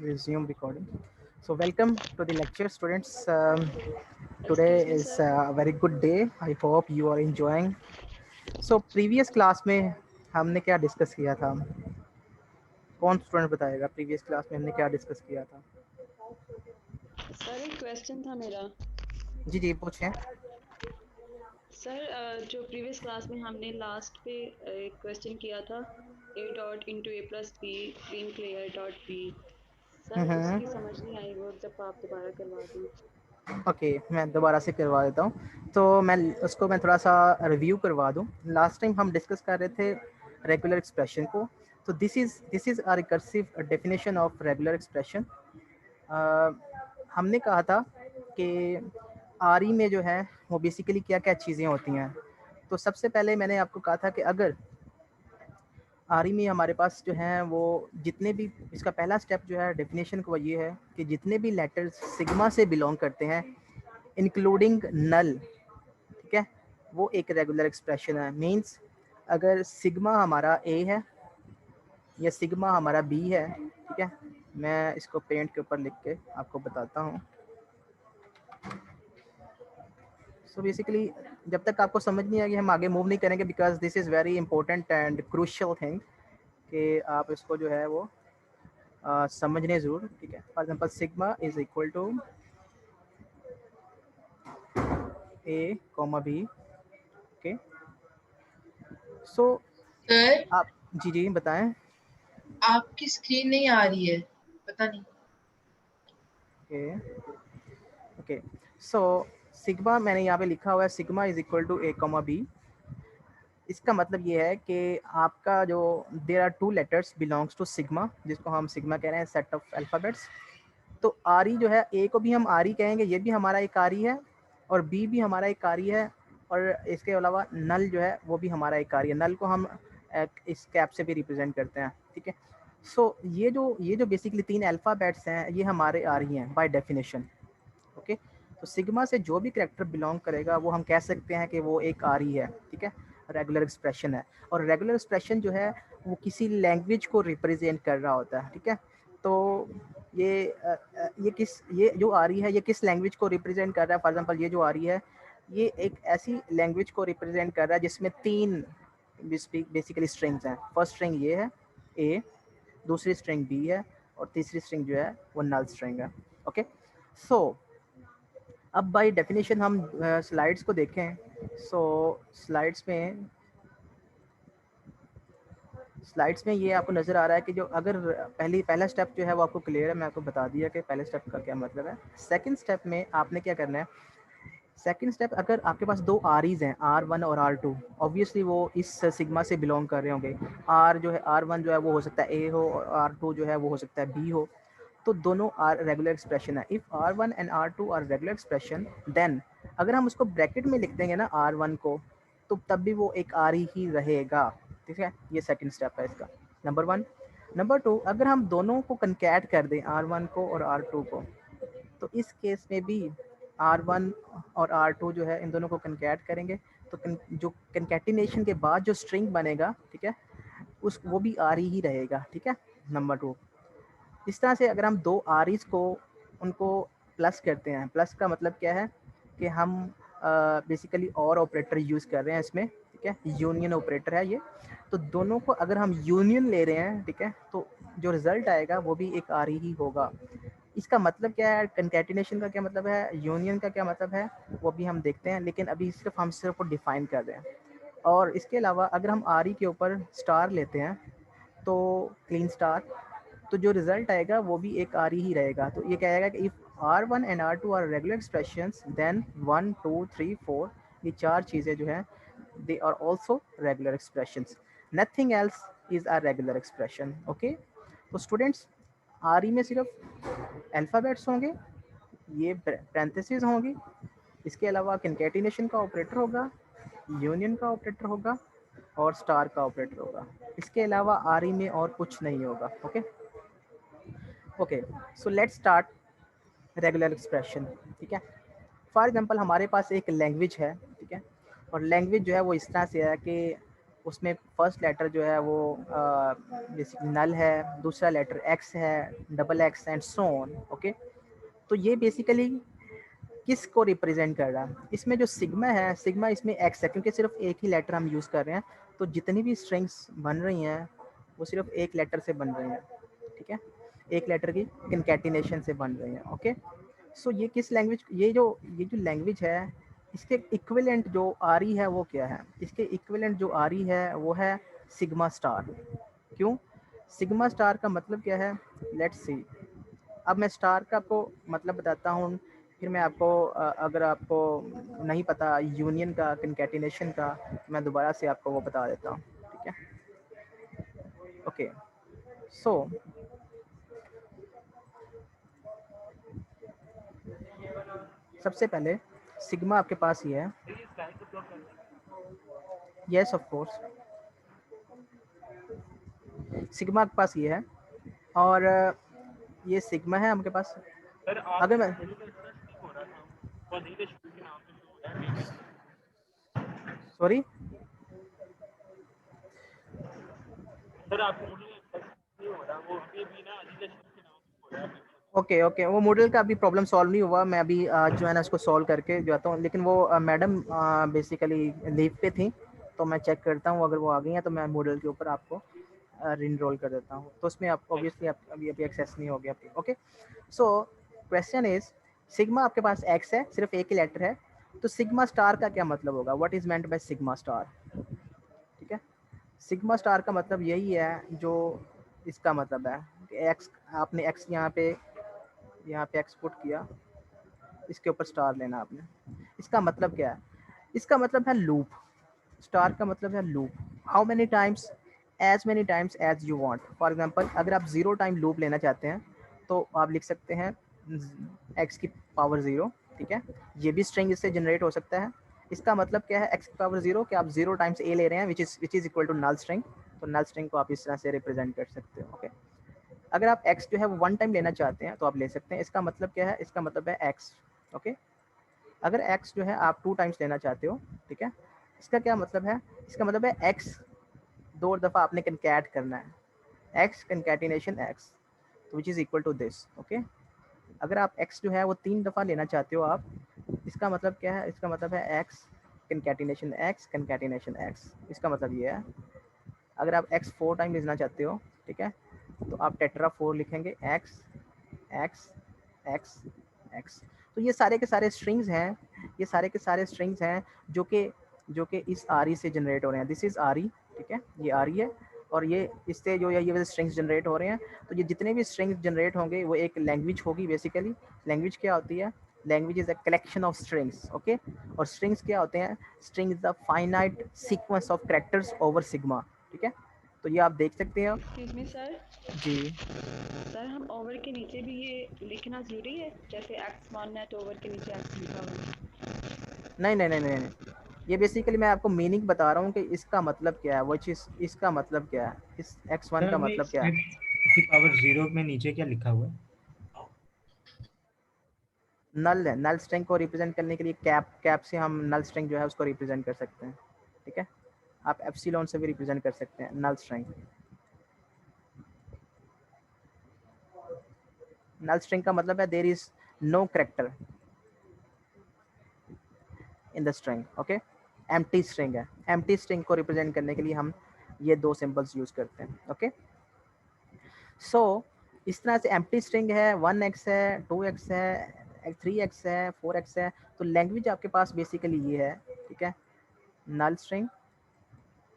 Resume recording. So welcome to the lecture, students. Today Excuse me, is sir. a very good day. I hope you are enjoying. So previous class में हमने क्या discuss किया था? कौन student बताएगा previous class में हमने क्या डिस्कस किया था? सर एक क्वेश्चन था मेरा। जी जी पूछें. सर जो प्रीवियस क्लास में हमने लास्ट पे एक क्वेश्चन किया था A dot into A plus B clean clear dot B. Sir hmm. उसकी समझ नहीं आई, वो जब आप दोबारा करवा दें। ओके, मैं दोबारा से करवा देता हूँ. तो मैं थोड़ा सा रिव्यू करवा दूँ. लास्ट टाइम हम डिस्कस कर रहे थे रेगुलर एक्सप्रेशन को. तो this is a recursive definition of regular expression. हमने कहा था कि आरई में जो है वो बेसिकली क्या क्या चीज़ें होती हैं. तो सबसे पहले मैंने आपको कहा था कि अगर आरई में हमारे पास जो है वो जितने भी, इसका पहला स्टेप जो है डेफिनेशन का वो ये है कि जितने भी लेटर्स सिग्मा से बिलोंग करते हैं इंक्लूडिंग नल, ठीक है, वो एक रेगुलर एक्सप्रेशन है. मींस अगर सिग्मा हमारा ए है या सिग्मा हमारा बी है, ठीक है, मैं इसको पेंट के ऊपर लिख के आपको बताता हूँ. सो बेसिकली जब तक आपको समझ नहीं आएगी हम आगे मूव नहीं करेंगे, because this is very important and crucial thing कि आप इसको जो है वो समझने ज़रूर. ठीक है, for example sigma is equal to A comma B. Okay, so sir आप जी जी बताएं. आपकी स्क्रीन नहीं आ रही है, पता नहीं। ओके ओके, सो सिग्मा मैंने यहाँ पे लिखा हुआ है sigma is equal to A comma B. इसका मतलब ये है कि आपका जो there are two letters belongs to sigma, जिसको हम सिग्मा कह रहे हैं, सेट ऑफ अल्फ़ाबेट्स. तो आरी जो है, ए को भी हम आरी कहेंगे, ये भी हमारा एक आरी है, और बी भी हमारा एक आरी है, और इसके अलावा नल जो है वो भी हमारा एक आरी है. नल को हम इस कैप से भी रिप्रेजेंट करते हैं. ठीक है, सो ये जो बेसिकली तीन अल्फ़ाबेट्स हैं ये हमारे आरी हैं बाय डेफिनेशन. ओके, तो सिग्मा से जो भी करेक्टर बिलोंग करेगा वो हम कह सकते हैं कि वो एक आरी है. ठीक है, रेगुलर एक्सप्रेशन है. और रेगुलर एक्सप्रेशन जो है वो किसी लैंग्वेज को रिप्रेजेंट कर रहा होता है. ठीक है, तो ये जो आ रही है ये किस लैंग्वेज को रिप्रेजेंट कर रहा है. फॉर एग्जांपल ये जो आ रही है ये एक ऐसी लैंग्वेज को रिप्रेजेंट कर रहा है जिसमें तीन बेसिकली स्ट्रिंग्स हैं. फर्स्ट स्ट्रिंग ये है ए, दूसरी स्ट्रिंग बी है, और तीसरी स्ट्रिंग जो है वो नल स्ट्रिंग है. ओके, सो अब बाय डेफिनेशन हम स्लाइड्स को देखें. सो स्लाइड्स में ये आपको नज़र आ रहा है कि जो अगर पहला स्टेप जो है वो आपको क्लियर है. मैं आपको बता दिया कि पहले स्टेप का क्या मतलब है. सेकंड स्टेप में आपने क्या करना है. सेकंड स्टेप, अगर आपके पास दो आरीज हैं R1 और R2, ऑब्वियसली वो इस सिग्मा से बिलोंग कर रहे होंगे. आर जो है R1 जो है वो हो सकता है ए हो, और R2 जो है वो हो सकता है बी हो. तो दोनों आर रेगुलर एक्सप्रेशन है. If R1 and R2 are regular expression, then अगर हम उसको ब्रैकेट में लिख देंगे ना R1 को, तो तब भी वो एक आर ही रहेगा. ठीक है, ये सेकंड स्टेप है इसका, नंबर वन. नंबर टू, अगर हम दोनों को कनकैट कर दें R1 को और R2 को, तो इस केस में भी R1 और R2 जो है इन दोनों को कनकैट करेंगे तो जो कनकैटिनेशन के बाद जो स्ट्रिंग बनेगा, ठीक है, उस वो भी आर ही रहेगा. ठीक है, नंबर टू. इस तरह से अगर हम दो आरीज को उनको प्लस करते हैं, प्लस का मतलब क्या है कि हम बेसिकली और ऑपरेटर यूज़ कर रहे हैं इसमें. ठीक है, यूनियन ऑपरेटर है ये. तो दोनों को अगर हम यूनियन ले रहे हैं, ठीक है, तो जो रिजल्ट आएगा वो भी एक आरी ही होगा. इसका मतलब क्या है, कंकैटिनेशन का क्या मतलब है, यूनियन का क्या मतलब है, वो भी हम देखते हैं. लेकिन अभी हम सिर्फ डिफाइन कर रहे हैं. और इसके अलावा अगर हम आरी के ऊपर स्टार लेते हैं, तो क्लीन स्टार, तो जो रिजल्ट आएगा वो भी एक आर ही रहेगा. तो ये कहेगा कि if R1 and R2 are regular expressions, then 1 2 3 4, ये चार चीज़ें जो हैं they are also regular expressions. Nothing else is a regular expression. Okay, तो स्टूडेंट्स, आर में सिर्फ अल्फ़ाबेट्स होंगे, ये पैरेंथेसिस होंगी, इसके अलावा कंकैटिनेशन का ऑपरेटर होगा, यूनियन का ऑपरेटर होगा, और स्टार का ऑपरेटर होगा. इसके अलावा आर में और कुछ नहीं होगा. Okay okay, so let's start regular expression. ठीक है, फॉर एग्जांपल हमारे पास एक लैंग्वेज है. ठीक है, और लैंग्वेज जो है वो इस तरह से है कि उसमें फर्स्ट लेटर जो है वो बेसिकली नल है, दूसरा लेटर एक्स है, double x and so on. Okay, तो ये बेसिकली किस को रिप्रेजेंट कर रहा है? इसमें जो सिग्मा है, सिग्मा इसमें एक्स है, क्योंकि सिर्फ एक ही लेटर हम यूज़ कर रहे हैं, तो जितनी भी स्ट्रिंग्स बन रही हैं वो सिर्फ एक लेटर से बन रही हैं, ठीक है, एक लेटर की कंकैटिनेशन से बन रही हैं। ओके, सो ये किस लैंग्वेज, ये जो लैंग्वेज है, इसके इक्विवेलेंट जो आ रही है वो क्या है? इसके इक्विवेलेंट जो आ रही है वो है सिग्मा स्टार। क्यों? सिग्मा स्टार का मतलब क्या है? Let's see. अब मैं स्टार का आपको मतलब बताता हूँ, फिर मैं आपको अगर आपको नहीं पता यूनियन का, कंकैटिनेशन का, मैं दोबारा से आपको वो बता देता हूँ, ठीक है। ओके, सो सबसे पहले सिग्मा आपके पास ही है, यस ऑफ कोर्स, सिग्मा आपके पास ये है, और ये सिग्मा है आपके पास। अगर मैं सॉरी ओके ओके, वो मॉडल का अभी प्रॉब्लम सॉल्व नहीं हुआ, मैं अभी जो है ना उसको सॉल्व करके जो आता हूँ, लेकिन वो मैडम बेसिकली लीव पे थी, तो मैं चेक करता हूँ, अगर वो आ गई हैं तो मैं मॉडल के ऊपर आपको रिनरोल कर देता हूँ, तो उसमें आप ऑब्वियसली आप अभी एक्सेस नहीं हो गया आपकी। Okay, so question is, sigma आपके पास एक्स है, सिर्फ एक ही लेटर है, तो सिग्मा स्टार का क्या मतलब होगा? What is meant by sigma star? ठीक है, सिग्मा स्टार का मतलब यही है जो इसका मतलब है कि एक्स, आपने एक्स यहाँ पे एक्सपोर्ट किया, इसके ऊपर स्टार लेना आपने। इसका मतलब क्या है? इसका मतलब है लूप। स्टार का मतलब है loop. How many times? As many times as you want. For example, अगर आप 0 टाइम लूप लेना चाहते हैं तो आप लिख सकते हैं x की पावर 0, ठीक है, ये भी स्ट्रिंग इससे जनरेट हो सकता है। इसका मतलब क्या है x की पावर 0, कि आप 0 टाइम्स a ले रहे हैं, which is equal to null string, तो नल स्ट्रिंग को आप इस तरह से रिप्रेजेंट कर सकते हो। ओके, अगर आप x जो है वो 1 टाइम लेना चाहते हैं तो आप ले सकते हैं। इसका मतलब क्या है? इसका मतलब है x। ओके, अगर x जो है आप 2 टाइम्स लेना चाहते हो, ठीक है, इसका क्या मतलब है? इसका मतलब है x 2 दफ़ा आपने कंकैट करना है, x concatenation x, which is equal to this. Okay, अगर आप x जो है वो 3 दफ़ा लेना चाहते हो आप, इसका मतलब क्या है? इसका मतलब है x कंकैटिनेशन x, इसका मतलब ये है। अगर आप x 4 टाइम लेना चाहते हो, ठीक है, तो आप टेट्रा 4 लिखेंगे, x x x x। तो ये सारे के सारे स्ट्रिंग्स हैं, ये सारे के सारे स्ट्रिंग्स हैं जो कि इस आर से जनरेट हो रहे हैं। दिस इज़ आर, ठीक है, ये आर है, और ये इससे जो है ये स्ट्रिंग्स जनरेट हो रहे हैं। तो ये जितने भी स्ट्रिंग्स जनरेट होंगे वो एक लैंग्वेज होगी। बेसिकली लैंग्वेज क्या होती है? Language is a collection of strings. Okay, और स्ट्रिंग्स क्या होते हैं? String is the finite sequence of characters over sigma, ठीक है। तो ये आप देख सकते हैं। एक्सक्यूज मी सर, जी सर हम ओवर के नीचे भी ये लिखना जरूरी है, जैसे x1 है तो ओवर के नीचे x लिखा हुआ? नहीं नहीं नहीं नहीं नहीं, ये बेसिकली मैं आपको मीनिंग बता रहा हूँ कि इसका मतलब क्या है, वो चीज़, इसका मतलब क्या है, इस x1 सर का में मतलब क्या है। की पावर 0 में नीचे क्या लिखा हुआ है? नल है, नल स्ट्रिंग को रिप्रेजेंट करने के लिए कैप से हम नल स्ट्रिंग जो है उसको रिप्रेजेंट कर सकते हैं, ठीक है। आप एप्सिलॉन से भी रिप्रेजेंट कर सकते हैं नल स्ट्रिंग। नल स्ट्रिंग का मतलब है there is no character in the string. Okay, empty string है। एम्प्टी स्ट्रिंग को रिप्रेजेंट करने के लिए हम ये 2 सिंबल्स यूज करते हैं। ओके, सो इस तरह से एम्प्टी स्ट्रिंग है, 1x है, 2x है, 3x है, 4x है। तो लैंग्वेज आपके पास बेसिकली ये है, ठीक है, null string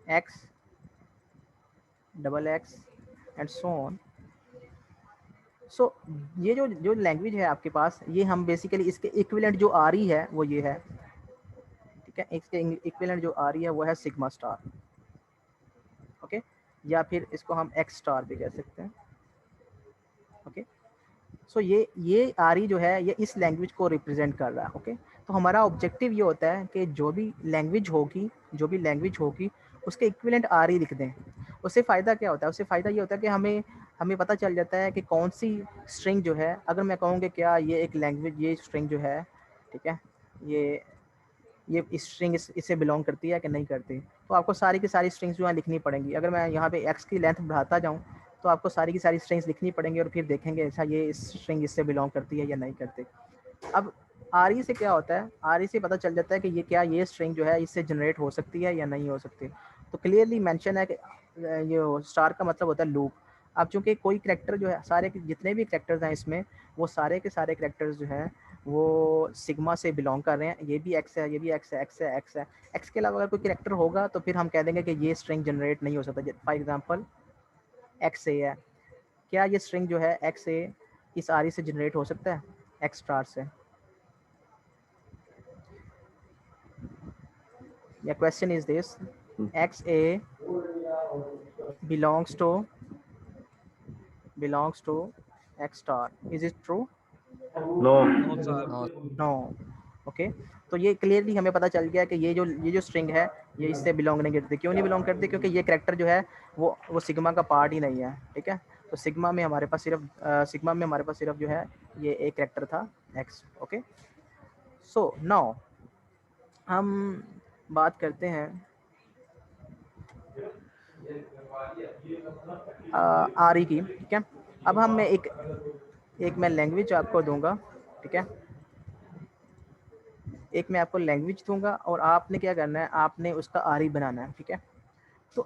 x double x and so on. So ये जो लैंग्वेज है आपके पास, ये हम बेसिकली इसके इक्विवेलेंट जो आ रही है वो ये है, ठीक है, इसके इक्विवेलेंट जो आ रही है वो है सिग्मा स्टार। ओके, या फिर इसको हम एक्स स्टार भी कह सकते हैं। ओके, सो ये आरी जो है ये इस लैंग्वेज को रिप्रेजेंट कर रहा है। ओके, तो हमारा ऑब्जेक्टिव ये होता है कि जो भी लैंग्वेज होगी उसके इक्विवेलेंट आरी लिख दें। उससे फ़ायदा क्या होता है? उससे फ़ायदा ये होता है कि हमें हमें पता चल जाता है कि कौन सी स्ट्रिंग जो है, अगर मैं कहूँ कि क्या ये एक लैंग्वेज, ये स्ट्रिंग जो है, ठीक है, ये ये स्ट्रिंग इससे बिलोंग करती है कि नहीं करती। तो आपको सारी की सारी स्ट्रिंग्स जो है लिखनी पड़ेंगी। अगर मैं यहाँ पे एक्स की लेंथ बढ़ाता जाऊँ तो आपको सारी की सारी स्ट्रिंग्स लिखनी पड़ेंगी और फिर देखेंगे अच्छा ये स्ट्रिंग इससे बिलोंग करती है या नहीं करती। अब आर से क्या होता है, आर से पता चल जाता है कि ये क्या ये स्ट्रिंग जो है इससे जनरेट हो सकती है या नहीं हो सकती। तो क्लियरली मेंशन है कि ये स्टार का मतलब होता है लूप। अब चूंकि कोई करैक्टर जो है, सारे जितने भी करैक्टर्स हैं इसमें, वो सारे के सारे करैक्टर्स जो हैं वो सिग्मा से बिलोंग कर रहे हैं। ये भी एक्स है, ये भी एक्स है, एक्स है, एक्स है। एक्स के अलावा अगर कोई करैक्टर होगा तो फिर हम कह देंगे कि ये स्ट्रिंग जनरेट नहीं हो सकता। फॉर एग्जांपल एक्स ए है, क्या ये स्ट्रिंग जो है एक्स ए इस आर से जनरेट हो सकता है एक्स स्टार से? या question is this, X A belongs to x star, is it true? No No. Okay तो ये क्लियरली हमें पता चल गया कि ये जो स्ट्रिंग है ये इससे बिलोंग नहीं करती। क्यों नहीं बिलोंग करती? क्योंकि ये करैक्टर जो है वो सिग्मा का पार्ट ही नहीं है। ठीक है, तो सिग्मा में हमारे पास सिर्फ जो है ये एक करैक्टर था x। ओके, सो नाउ हम बात करते हैं आर ई की। ठीक है, अब हम मैं एक मैं लैंग्वेज आपको दूंगा। ठीक है, एक मैं आपको लैंग्वेज दूंगा और आपने क्या करना है, आपने उसका आर ई बनाना है। ठीक है, तो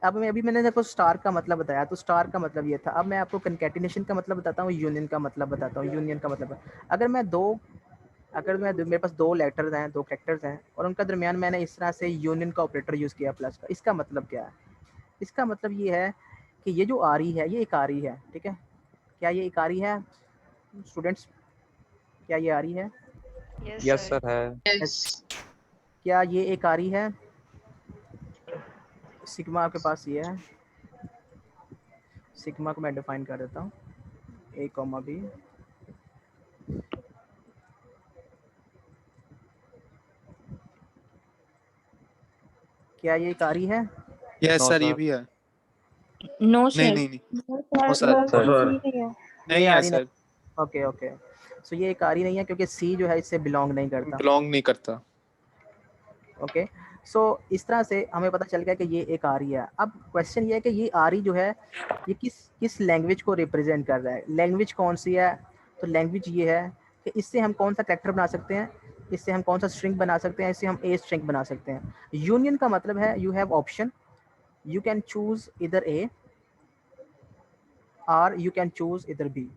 अब मैंने आपको स्टार का मतलब बताया, तो स्टार का मतलब ये था। अब मैं आपको कंकैटिनेशन का मतलब बताता हूँ, यूनियन का मतलब बताता हूँ। यूनियन का मतलब अगर मेरे पास दो लेटर्स हैं, दो कैरेक्टर्स हैं और उनका दरमियान मैंने इस तरह से यूनियन का ऑपरेटर यूज़ किया प्लस का, इसका मतलब क्या है? इसका मतलब ये है कि ये जो आर ई है ये एक आर ई है। ठीक है, क्या ये एक आर ई है स्टूडेंट्स? क्या ये आ रही है? यस सर है। यस क्या ये एक आ रही है? सिग्मा आपके पास ये है, सिग्मा को मैं डिफाइन कर देता हूँ, ए कॉमा बी। क्या ये एक आ रही है? यस नो सर, ये सर। भी है। नो नहीं सर। नहीं नहीं, सर नो सर, सर नहीं ये आ है रही सर, नहीं। ओके ओके, सो ये एक आ रही नहीं है क्योंकि सी जो है इससे बिलोंग नहीं करता। बिलोंग नहीं करता। ओके, सो इस तरह से हमें पता चल गया कि ये एक आ रही है। अब क्वेश्चन ये है कि ये आ रही जो है ये किस लैंग्वेज को रिप्रेजेंट कर रहा है? लैंग्वेज कौन सी है? तो लैंग्वेज ये है कि इससे हम कौन सा कैरेक्टर बना सकते हैं, इससे हम कौन सा स्ट्रिंग बना सकते हैं, इससे हम ए स्ट्रिंग बना सकते हैं। यूनियन का मतलब है you have option, you can choose इधर ए और यू कैन चूज इधर बी।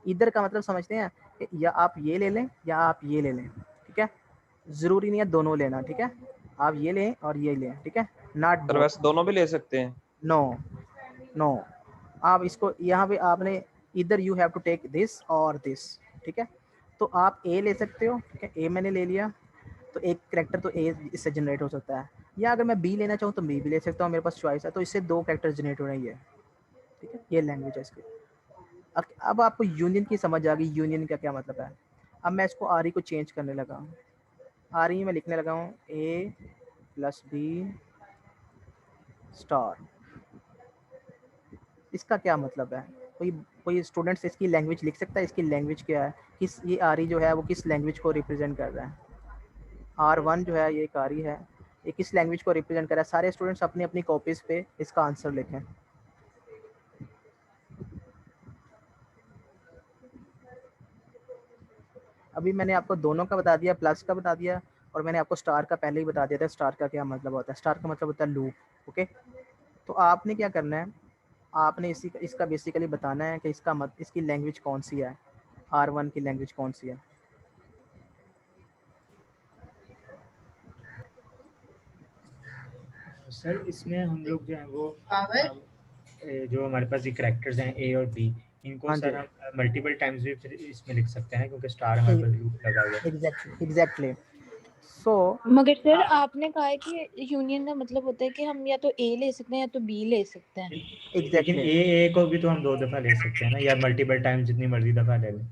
इधर का मतलब समझते हैं कि या आप ये ले लें या आप ये ले लें। ठीक है, जरूरी नहीं है दोनों लेना। ठीक है, आप ये लें और ये लें। ठीक है, नॉट सर बोथ। वैसे दोनों भी ले सकते हैं। नो नो, आप इसको यहाँ पे आपने इधर you have to take this और दिस। ठीक है, तो आप ए ले सकते हो। ठीक है, ए मैंने ले लिया तो एक करेक्टर तो ए इससे जनरेट हो सकता है, या अगर मैं बी लेना चाहूँ तो बी भी ले सकता हूँ, मेरे पास चॉइस है। तो इससे दो कैरेक्टर जनरेट हो रही है। ठीक है, ये लैंग्वेज है इसकी। अब आपको यूनियन की समझ आ गई, यूनियन का क्या मतलब है। अब मैं इसको आर ई को चेंज करने लगा हूँ, आर ई में लिखने लगा हूँ ए प्लस बी स्टार। इसका क्या मतलब है? कोई स्टूडेंट्स इसकी लैंग्वेज लिख सकता है? इसकी लैंग्वेज क्या है? किस ये आर ई जो है वो किस लैंग्वेज को रिप्रेजेंट कर रहा है? R1 जो है ये एक आर ई है, ये किस लैंग्वेज को रिप्रेजेंट कर रहा है? सारे स्टूडेंट्स अपनी अपनी कॉपीज पे इसका आंसर लिखें। अभी मैंने आपको दोनों का बता दिया, प्लस का बता दिया और मैंने आपको स्टार का पहले ही बता दिया था। स्टार का क्या मतलब होता है? स्टार का मतलब होता है लूप। ओके, तो आपने क्या करना है, आपने इसका बेसिकली बताना है कि इसकी लैंग्वेज कौन सी है, R1 की लैंग्वेज कौन सी है। सर इसमें हम लोग जो है वो पावर जो हमारे पास ये करैक्टर्स हैं ए और बी, इनको हाँ जी, सर हम मल्टीपल टाइम्स भी फिर इसमें लिख सकते हैं क्योंकि स्टार हमारे पास लूप लगा हुआ है। एग्जैक्टली। सो मगर सर आपने कहा है कि यूनियन का मतलब होता है कि हम या तो ए ले सकते हैं या तो बी ले सकते हैं। लेकिन एग्जैक्टली ए को भी तो हम 2 दफा ले सकते हैं ना, या मल्टीपल टाइम जितनी मर्जी दफा ले लें।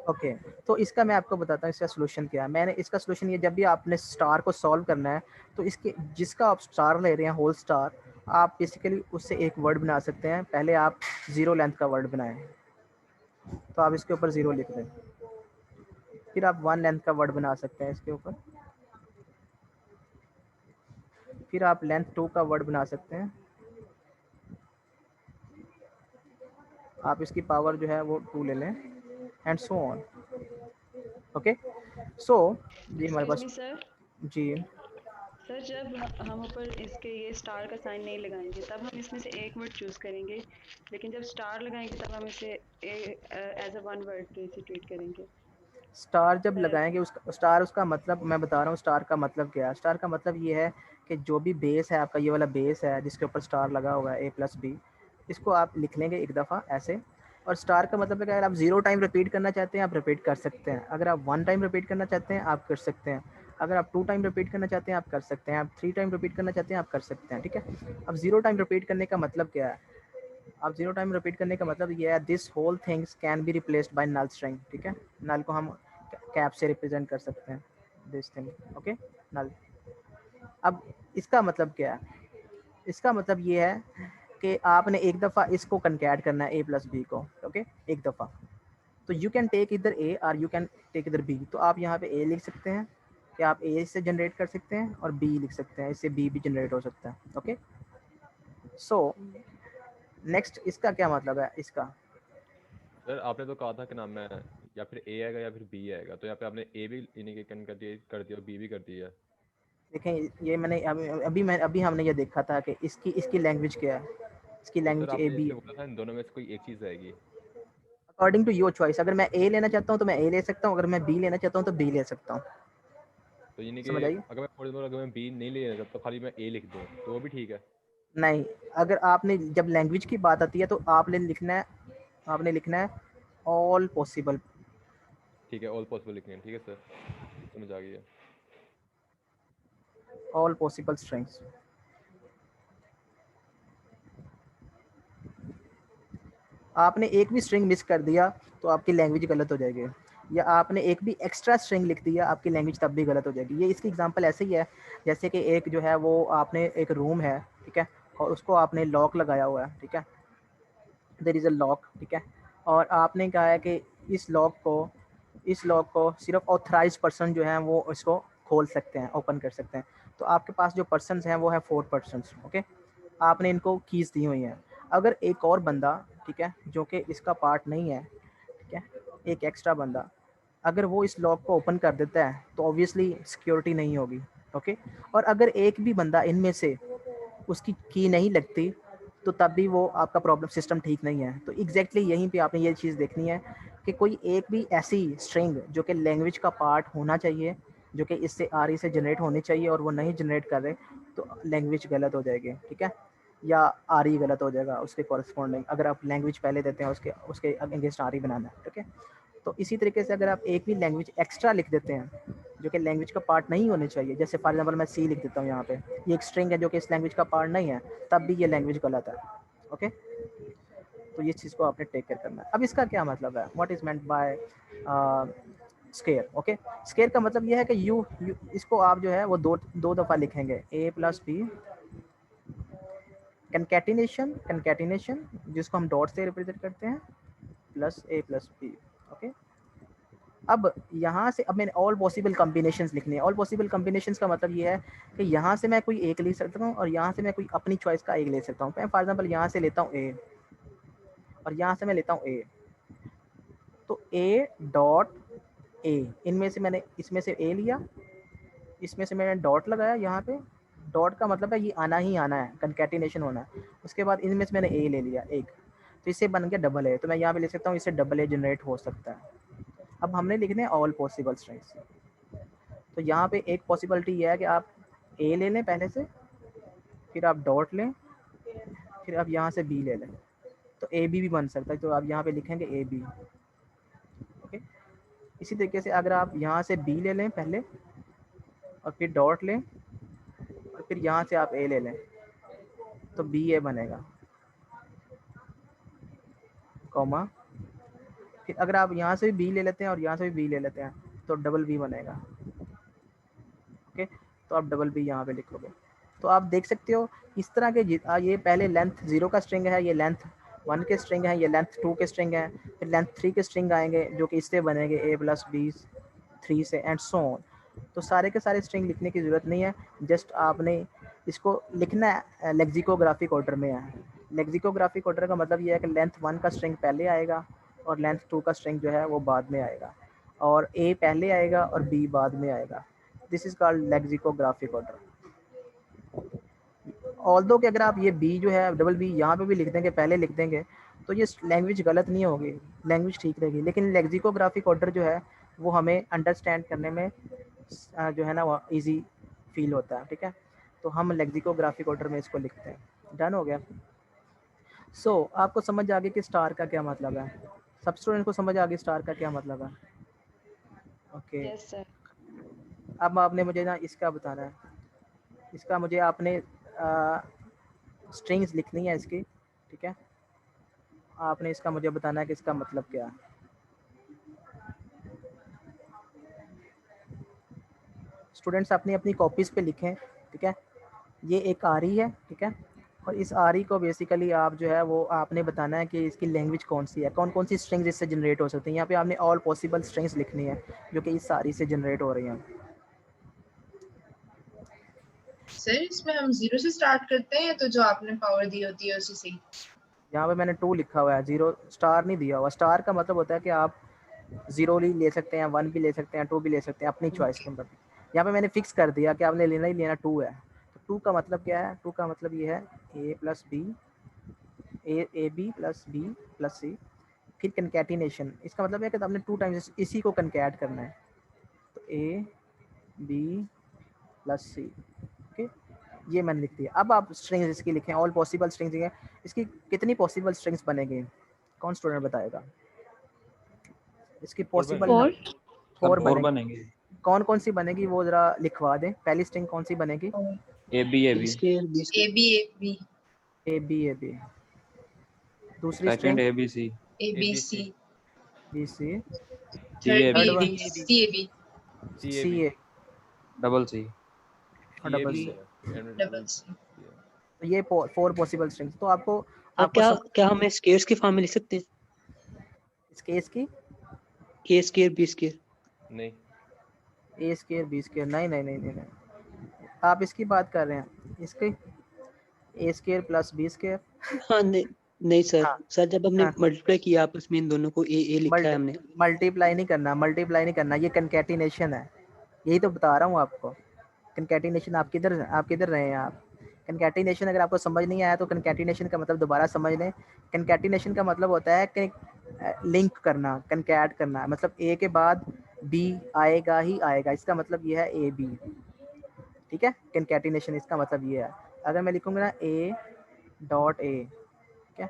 ओके, तो इसका मैं आपको बताता हूँ इसका सोल्यूशन क्या है। मैंने इसका सोल्यूशन ये, जब भी आपने स्टार को सॉल्व करना है तो इसके जिसका आप स्टार ले रहे हैं होल स्टार, आप बेसिकली उससे एक वर्ड बना सकते हैं। पहले आप 0 लेंथ का वर्ड बनाएं, तो आप इसके ऊपर 0 लिख दें। फिर आप 1 लेंथ का वर्ड बना सकते हैं इसके ऊपर। फिर आप लेंथ 2 का वर्ड बना सकते हैं, आप इसकी पावर जो है वो 2 ले लें and so on. Okay, so ये हमारे एक्सक्यूज पास मी सर, जी सर जब हम ऊपर इसके ये स्टार का साइन नहीं लगाएंगे तब हम इसमें से एक वर्ड चूज करेंगे, लेकिन जब स्टार लगाएंगे तब हम इसे एज अ वन वर्ड से ट्रीट करेंगे। स्टार जब लगाएंगे, उसका स्टार, उसका मतलब मैं बता रहा हूँ स्टार का मतलब क्या है। स्टार का मतलब ये है कि जो भी बेस है आपका, ये वाला बेस है जिसके ऊपर स्टार लगा हुआ है A+B, इसको आप लिख लेंगे एक दफ़ा ऐसे। और स्टार का मतलब है कि अगर आप 0 टाइम रिपीट करना चाहते हैं आप रिपीट कर सकते हैं, अगर आप 1 टाइम रिपीट करना चाहते हैं आप कर सकते हैं, अगर आप 2 टाइम रिपीट करना चाहते हैं आप कर सकते हैं, आप 3 टाइम रिपीट करना चाहते हैं आप कर सकते हैं, ठीक है। अब 0 टाइम रिपीट करने का मतलब क्या है, आप 0 टाइम रिपीट करने का मतलब ये है this whole things can be replaced by null string, ठीक है। नल को हम कैप से रिप्रेजेंट कर सकते हैं, दिस थिंग, ओके, नल। अब इसका मतलब क्या है, इसका मतलब ये है कि आपने एक दफ़ा इसको कंकैट करना है A+B को, ओके, एक दफ़ा। तो यू कैन टेक इधर A और यू कैन टेक इधर B, तो आप यहाँ पे A लिख सकते हैं कि आप A से जनरेट कर सकते हैं और B लिख सकते हैं, इससे B भी जनरेट हो सकता है, ओके। सो नेक्स्ट इसका क्या मतलब है, इसका सर आपने तो कहा था कि नाम है या फिर ए आएगा या फिर बी आएगा, तो यहाँ पे आपने ए भी इंडिकेट कर दिया और बी भी कर दिया। देखें, ये मैंने अभी हमने ये देखा था कि इसकी लैंग्वेज क्या है, इसकी तो सर लैंग्वेज आपने AB इसलिए है। बोला था इन दोनों में से कोई एक चीज़ आएगी। अकॉर्डिंग टू योर चॉइस, अगर मैं A लेना चाहता हूँ तो मैं A ले सकता हूँ, अगर मैं B लेना चाहता हूँ तो B ले सकता हूँ, तो यानी कि समझ आइए। अगर मैं फॉर एग्जाम्पल अगर मैं बी नहीं ले रहा तो खाली मैं ए लिख दूँ तो वो भी ठीक है। नहीं, अगर आपने जब लैंग्वेज की बात आती है तो आपने लिखना है, आपने लिखना है ऑल पॉसिबल, ठीक है, ऑल पॉसिबल लिखने हैं, ठीक है सर, समझ आ गई है। All possible strings. आपने एक भी स्ट्रिंग मिस कर दिया तो आपकी लैंग्वेज गलत हो जाएगी, या आपने एक भी एक्स्ट्रा स्ट्रिंग लिख दिया आपकी लैंग्वेज तब भी गलत हो जाएगी। ये इसकी एग्जांपल ऐसे ही है जैसे कि एक जो है वो आपने एक रूम है, ठीक है, और उसको आपने लॉक लगाया हुआ है, ठीक है, देयर इज़ अ लॉक, ठीक है, और आपने कहा है कि इस लॉक को सिर्फ ऑथराइज्ड पर्सन जो हैं वो इसको खोल सकते हैं, ओपन कर सकते हैं। तो आपके पास जो पर्सन्स हैं वो है 4 पर्सन्स, ओके, आपने इनको कीज़ दी हुई हैं। अगर एक और बंदा, ठीक है, जो कि इसका पार्ट नहीं है, ठीक है, एक एक्स्ट्रा बंदा अगर वो इस लॉक को ओपन कर देता है तो ऑब्वियसली सिक्योरिटी नहीं होगी, ओके। और अगर एक भी बंदा इनमें से उसकी की नहीं लगती तो तब भी वो आपका प्रॉब्लम सिस्टम ठीक नहीं है। तो एग्जैक्टली यहीं पे आपने ये चीज़ देखनी है कि कोई एक भी ऐसी स्ट्रिंग जो कि लैंग्वेज का पार्ट होना चाहिए, जो कि इससे RE से जनरेट होनी चाहिए और वो नहीं जनरेट कर रहे तो लैंग्वेज गलत हो जाएगी, ठीक है, या RE गलत हो जाएगा उसके कॉरस्पॉन्डिंग। अगर आप लैंग्वेज पहले देते हैं उसके उसके अगेंस्ट RE बनाना है, ठीक है। तो इसी तरीके से अगर आप एक भी लैंग्वेज एक्स्ट्रा लिख देते हैं जो कि लैंग्वेज का पार्ट नहीं होने चाहिए, जैसे फॉर एग्जांपल मैं C लिख देता हूँ यहाँ पे, ये एक स्ट्रिंग है जो कि इस लैंग्वेज का पार्ट नहीं है, तब भी ये लैंग्वेज गलत है, ओके। तो ये चीज़ को आपने टेक केयर करना है। अब इसका क्या मतलब है, what is meant by square, okay. Square का मतलब ये है कि यू इसको आप जो है वो दो दफ़ा लिखेंगे, A+B कंकैटिनेशन जिसको हम डॉट से रिप्रेजेंट करते हैं प्लस A+B, ओके। अब यहाँ से अब मैंने ऑल पॉसिबल कॉम्बिनेशंस लिखनी है। ऑल पॉसिबल कॉम्बिनेशंस का मतलब ये है कि यहाँ से मैं कोई एक ले सकता हूँ और यहाँ से मैं कोई अपनी चॉइस का एक ले सकता हूँ। मैं फॉर एग्जांपल यहाँ से लेता हूँ A और यहाँ से मैं लेता हूँ A, तो A.A, इनमें से मैंने इसमें से A लिया, इसमें से मैंने डॉट लगाया, यहाँ पे डॉट का मतलब है ये आना ही आना है, कंकैटिनेशन होना है। उसके बाद इनमें से मैंने A ले लिया एक, तो इससे बन गया AA, तो मैं यहाँ पे लिख सकता हूँ इससे AA जनरेट हो सकता है। अब हमने लिखने हैं ऑल पॉसिबल स्ट्रिंग्स। तो यहाँ पे एक पॉसिबिलिटी ये है कि आप A ले लें पहले से, फिर आप डॉट लें, फिर आप यहाँ से B ले लें, तो AB भी बन सकता है। तो आप यहाँ पे लिखेंगे AB, ओके। इसी तरीके से अगर आप यहाँ से B ले लें पहले और फिर डॉट लें और फिर यहाँ से आप A ले लें तो BA बनेगा, कॉमा, फिर अगर आप यहाँ से भी B ले लेते हैं और यहाँ से भी B ले लेते हैं तो BB बनेगा, ओके। तो आप BB यहाँ पे लिखोगे। तो आप देख सकते हो इस तरह के ये पहले लेंथ 0 का स्ट्रिंग है, ये लेंथ 1 के स्ट्रिंग है, ये लेंथ 2 के स्ट्रिंग है, फिर लेंथ 3 के स्ट्रिंग आएंगे जो कि इससे बनेंगे A+B 3 से एंड सो ऑन। तो सारे के सारे स्ट्रिंग लिखने की ज़रूरत नहीं है, जस्ट आपने इसको लिखना है लेक्सिकोग्राफिक ऑर्डर में है। लेक्सिकोग्राफिक ऑर्डर का मतलब ये है कि लेंथ 1 का स्ट्रिंग पहले आएगा और लेंथ 2 का स्ट्रिंग जो है वो बाद में आएगा, और ए पहले आएगा और बी बाद में आएगा। This is called lexicographic order. Although कि अगर आप ये बी जो है डबल बी यहाँ पे भी लिख देंगे, पहले लिख देंगे, तो ये लैंग्वेज गलत नहीं होगी, लैंग्वेज ठीक रहेगी। लेकिन लेक्सिकोग्राफिक ऑर्डर जो है वो हमें अंडरस्टैंड करने में जो है ना वो ईजी फील होता है, ठीक है। तो हम लेक्सिकोग्राफिक ऑर्डर में इसको लिखते हैं। डन हो गया। सो आपको समझ आ गया कि स्टार का क्या मतलब है? सब स्टूडेंट को समझ आ गई स्टार का क्या मतलब है? ओके। Yes sir. अब आपने मुझे ना इसका बताना है, इसका मुझे आपने स्ट्रिंग्स लिखनी है इसकी, ठीक है। आपने इसका मुझे बताना है कि इसका मतलब क्या है। स्टूडेंट्स अपनी अपनी कॉपीज़ पे लिखें, ठीक है। ये एक आरी है, ठीक है, और इस आरी को बेसिकली आप जो है वो आपने बताना है कि इसकी लैंग्वेज कौन सी है, कौन कौन सी स्ट्रिंग्स इससे जनरेट हो सकती हैं। यहाँ पे आपने ऑल पॉसिबल स्ट्रिंग्स लिखनी है जो कि इस आरी से जनरेट हो रही हैं। सर इसमें हम 0 से स्टार्ट करते हैं तो जो आपने पावर दी होती है उसी से? यहाँ पे मैंने 2 लिखा हुआ है, 0 स्टार नहीं दिया हुआ। स्टार का मतलब होता है कि आप 0 भी ले सकते हैं, 1 भी ले सकते हैं, 2 भी ले सकते हैं, अपनी चॉइस के मुताबिक। यहाँ पे मैंने फिक्स कर दिया कि आपने लेना ही लेना 2 है। तो 2 का मतलब क्या है? 2 का मतलब ये है A plus B, A B plus B plus C, फिर कंकैटिनेशन। इसका मतलब है कि आपने 2 टाइम्स इसी को कंकैट करना है। तो A B plus C, okay, ये मैंने लिख दिया। अब आप स्ट्रिंग्स इसकी लिखें, ऑल पॉसिबल स्ट्रिंग्स लिखें। इसकी कितनी पॉसिबल स्ट्रिंग्स बनेगी? कौन स्टूडेंट बताएगा? इसकी पॉसिबल 4 4 4 बनेगी। बनेंगे। कौन कौन सी बनेगी वो जरा लिखवा दें। पहली स्ट्रिंग कौन सी बनेगी? A B A B A B. दूसरी second string A B C, A B C, B C, C A third B, third one C A B, C A double C, और डबल सी। Double C. तो ये 4 possible strings. तो आपको और आपको सब क्या हम स्क्वायर्स की फॉर्म में लिख सकते हैं? इस केस की ए स्क्वायर बी स्क्वायर? नहीं, ए स्क्वायर बी स्क्वायर नहीं नहीं नहीं नहीं नहीं। आप इसकी बात कर रहे हैं, इसकी ए स्क्वायर प्लस बी स्क्वायर। हाँ नहीं नहीं सर, हाँ सर जब हमने हाँ, मल्टीप्लाई किया आपस में इन दोनों को ए लिखा है हमने। मल्टीप्लाई नहीं करना, मल्टीप्लाई नहीं करना, ये कंकैटिनेशन है। यही तो बता रहा हूँ आपको। कंकैटिनेशन आप किधर रहे हैं आप? कंकैटिनेशन अगर आपको समझ नहीं आया तो कंकैटिनेशन का मतलब दोबारा समझ लें। कंकैटिनेशन का मतलब होता है कि लिंक करना, कंकैट करना, मतलब ए के बाद बी आएगा ही आएगा। इसका मतलब ये है ए बी, ठीक है। कंकैटिनेशन इसका मतलब ये है। अगर मैं लिखूंगा ना ए डॉट ए, ठीक है,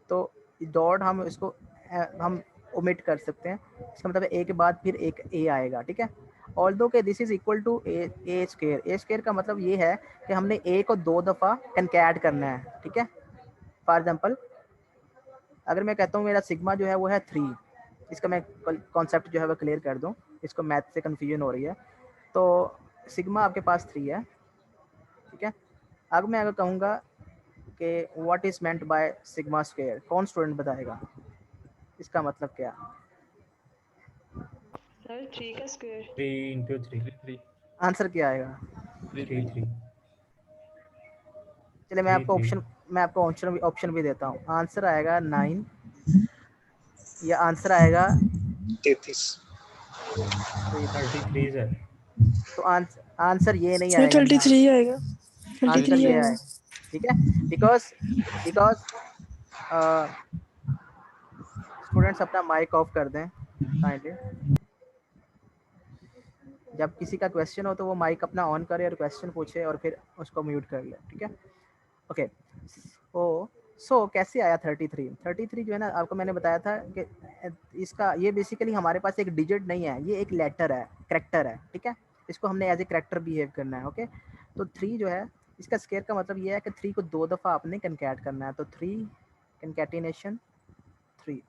तो डॉट हम इसको हम ओमिट कर सकते हैं। इसका मतलब ए के बाद फिर एक ए आएगा, ठीक है। ऑल्दो के this is equal to A square. A square का मतलब ये है कि हमने ए को 2 दफ़ा कंकैट करना है, ठीक है। फॉर एग्जांपल अगर मैं कहता हूँ मेरा सिग्मा जो है वो है 3, इसका मैं कॉन्सेप्ट जो है वो क्लियर कर दूँ, इसको मैथ से कन्फ्यूजन हो रही है। तो सिग्मा आपके पास 3 है, ठीक है। अब मैं अगर कहूँगा कि what is meant by sigma square, कौन स्टूडेंट बताएगा इसका मतलब क्या? सर 3 का स्क्वायर। 3 into 3, 3 आंसर क्या आएगा? 3 3 चलिए मैं आपको ऑप्शन भी देता हूँ। आंसर आएगा 9 या आंसर आएगा 33। 33 है। तो आंसर ये नहीं सर आएगा, 33 आएगा, आंसर 33 ये आएगा। है, ठीक है। बिकॉज स्टूडेंट्स अपना माइक ऑफ कर दें काइंडली। जब किसी का क्वेश्चन हो तो वो माइक अपना ऑन करे और क्वेश्चन पूछे और फिर उसको म्यूट कर ले, ठीक है। ओके, सो कैसे आया 33 जो है ना, आपको मैंने बताया था कि इसका ये बेसिकली हमारे पास एक डिजिट नहीं है, ये एक लेटर है, करैक्टर है, ठीक है। इसको हमने एज ए करैक्टर बिहेव करना है, ओके। तो 3 जो है इसका स्क्वायर का मतलब ये है कि 3 को 2 दफ़ा आपने कंकैट करना है। तो 3 कंकैटिनेशन 3,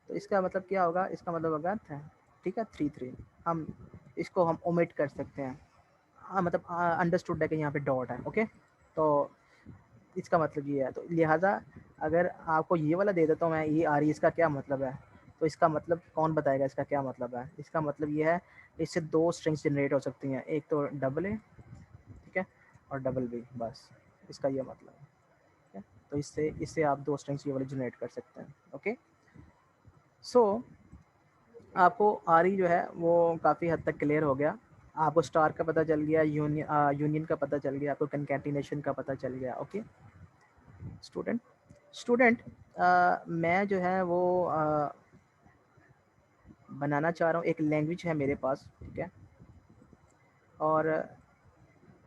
तो इसका मतलब क्या होगा? इसका मतलब होगा, ठीक है, 3 हम इसको हम ओमिट कर सकते हैं। हाँ मतलब अंडरस्टूड है कि यहाँ पे डॉट है, ओके। तो इसका मतलब ये है। तो लिहाजा अगर आपको ये वाला दे देता हूँ मैं, ये आ रही, इसका क्या मतलब है? तो इसका मतलब कौन बताएगा इसका क्या मतलब है? इसका मतलब ये है इससे 2 स्ट्रिंग्स जनरेट हो सकती हैं, एक तो डबल ए, ठीक है, और डबल बी, बस इसका ये मतलब है। ठीक है? तो इससे आप 2 स्ट्रिंग्स ये वाले जनरेट कर सकते हैं। ओके, सो आपको आरी जो है वो काफ़ी हद तक क्लियर हो गया। आपको स्टार का पता चल गया, यूनियन का पता चल गया, आपको कंकैटिनेशन का पता चल गया। ओके स्टूडेंट, मैं जो है वो बनाना चाह रहा हूँ, एक लैंग्वेज है मेरे पास, ठीक है, और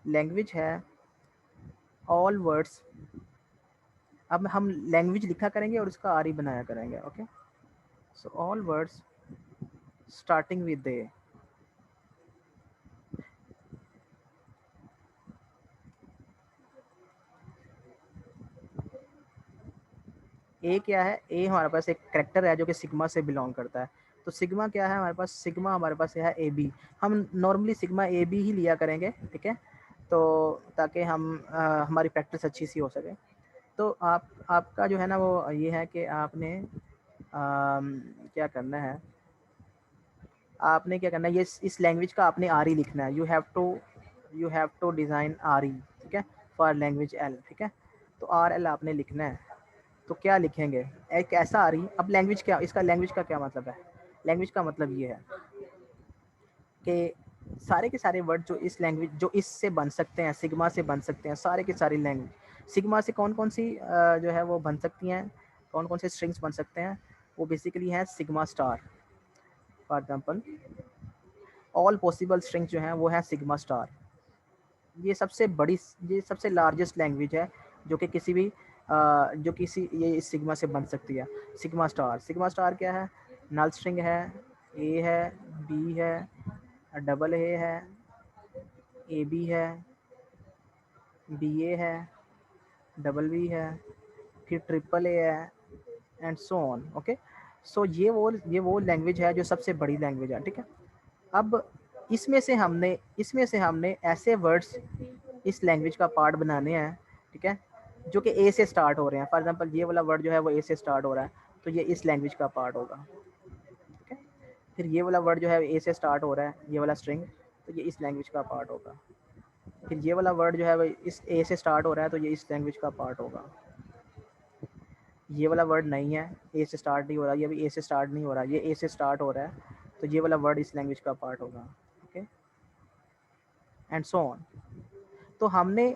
लैंग्वेज है ऑल वर्ड्स। अब हम लैंग्वेज लिखा करेंगे और उसका आरी बनाया करेंगे। Okay, so all words starting with A. A क्या है? ए हमारे पास एक करेक्टर है जो कि सिग्मा से बिलोंग करता है। तो सिग्मा क्या है हमारे पास? सिग्मा हमारे पास है ए बी। हम नॉर्मली सिग्मा ए बी ही लिया करेंगे, ठीक है, तो ताकि हमारी प्रैक्टिस अच्छी सी हो सके। तो आपका जो है ना वो ये है कि आपने क्या करना है, ये इस लैंग्वेज का आपने आर ई लिखना है। You have to design R E, ठीक है, फॉर लैंग्वेज एल, ठीक है। तो आर एल आपने लिखना है। तो क्या लिखेंगे? एक ऐसा आ रही। अब लैंग्वेज क्या, इसका लैंग्वेज का क्या मतलब है? लैंग्वेज का मतलब ये है कि सारे के सारे वर्ड जो इस लैंग्वेज जो इससे बन सकते हैं, सिग्मा से बन सकते हैं, सारे के सारी लैंग्वेज सिग्मा से कौन कौन सी जो है वो बन सकती हैं, कौन कौन से स्ट्रिंग्स बन सकते हैं, वो बेसिकली है sigma star. For example all possible strings जो हैं वो है सिग्मा स्टार। ये सबसे लार्जेस्ट लैंग्वेज है जो कि ये इस सिग्मा से बन सकती है। सिग्मा स्टार क्या है? नल स्ट्रिंग है, ए है, बी है, डबल ए है, ए बी है, बी ए है, डबल बी है, फिर ट्रिपल ए है, and so on. Okay, so ये वो लैंग्वेज है जो सबसे बड़ी लैंग्वेज है, ठीक है। अब इसमें से हमने ऐसे वर्ड्स इस लैंग्वेज का पार्ट बनाने हैं, ठीक है, जो कि ए से स्टार्ट हो रहे हैं। फॉर एग्जांपल ये वाला वर्ड जो है वो ए से स्टार्ट हो रहा है, तो ये इस लैंग्वेज का पार्ट होगा, ठीक है। फिर ये वाला वर्ड जो है ए से स्टार्ट हो रहा है, ये वाला स्ट्रिंग, तो ये इस लैंग्वेज का पार्ट होगा। फिर ये वाला वर्ड जो है वो इस ए से स्टार्ट हो रहा है, तो ये इस लैंग्वेज का पार्ट होगा। ये वाला वर्ड नहीं है, ए से स्टार्ट नहीं हो रहा, ये भी ए से स्टार्ट नहीं हो रहा, ये ए से स्टार्ट हो रहा है, तो ये वाला वर्ड इस लैंग्वेज का पार्ट होगा, ओके, एंड सो ऑन। तो हमने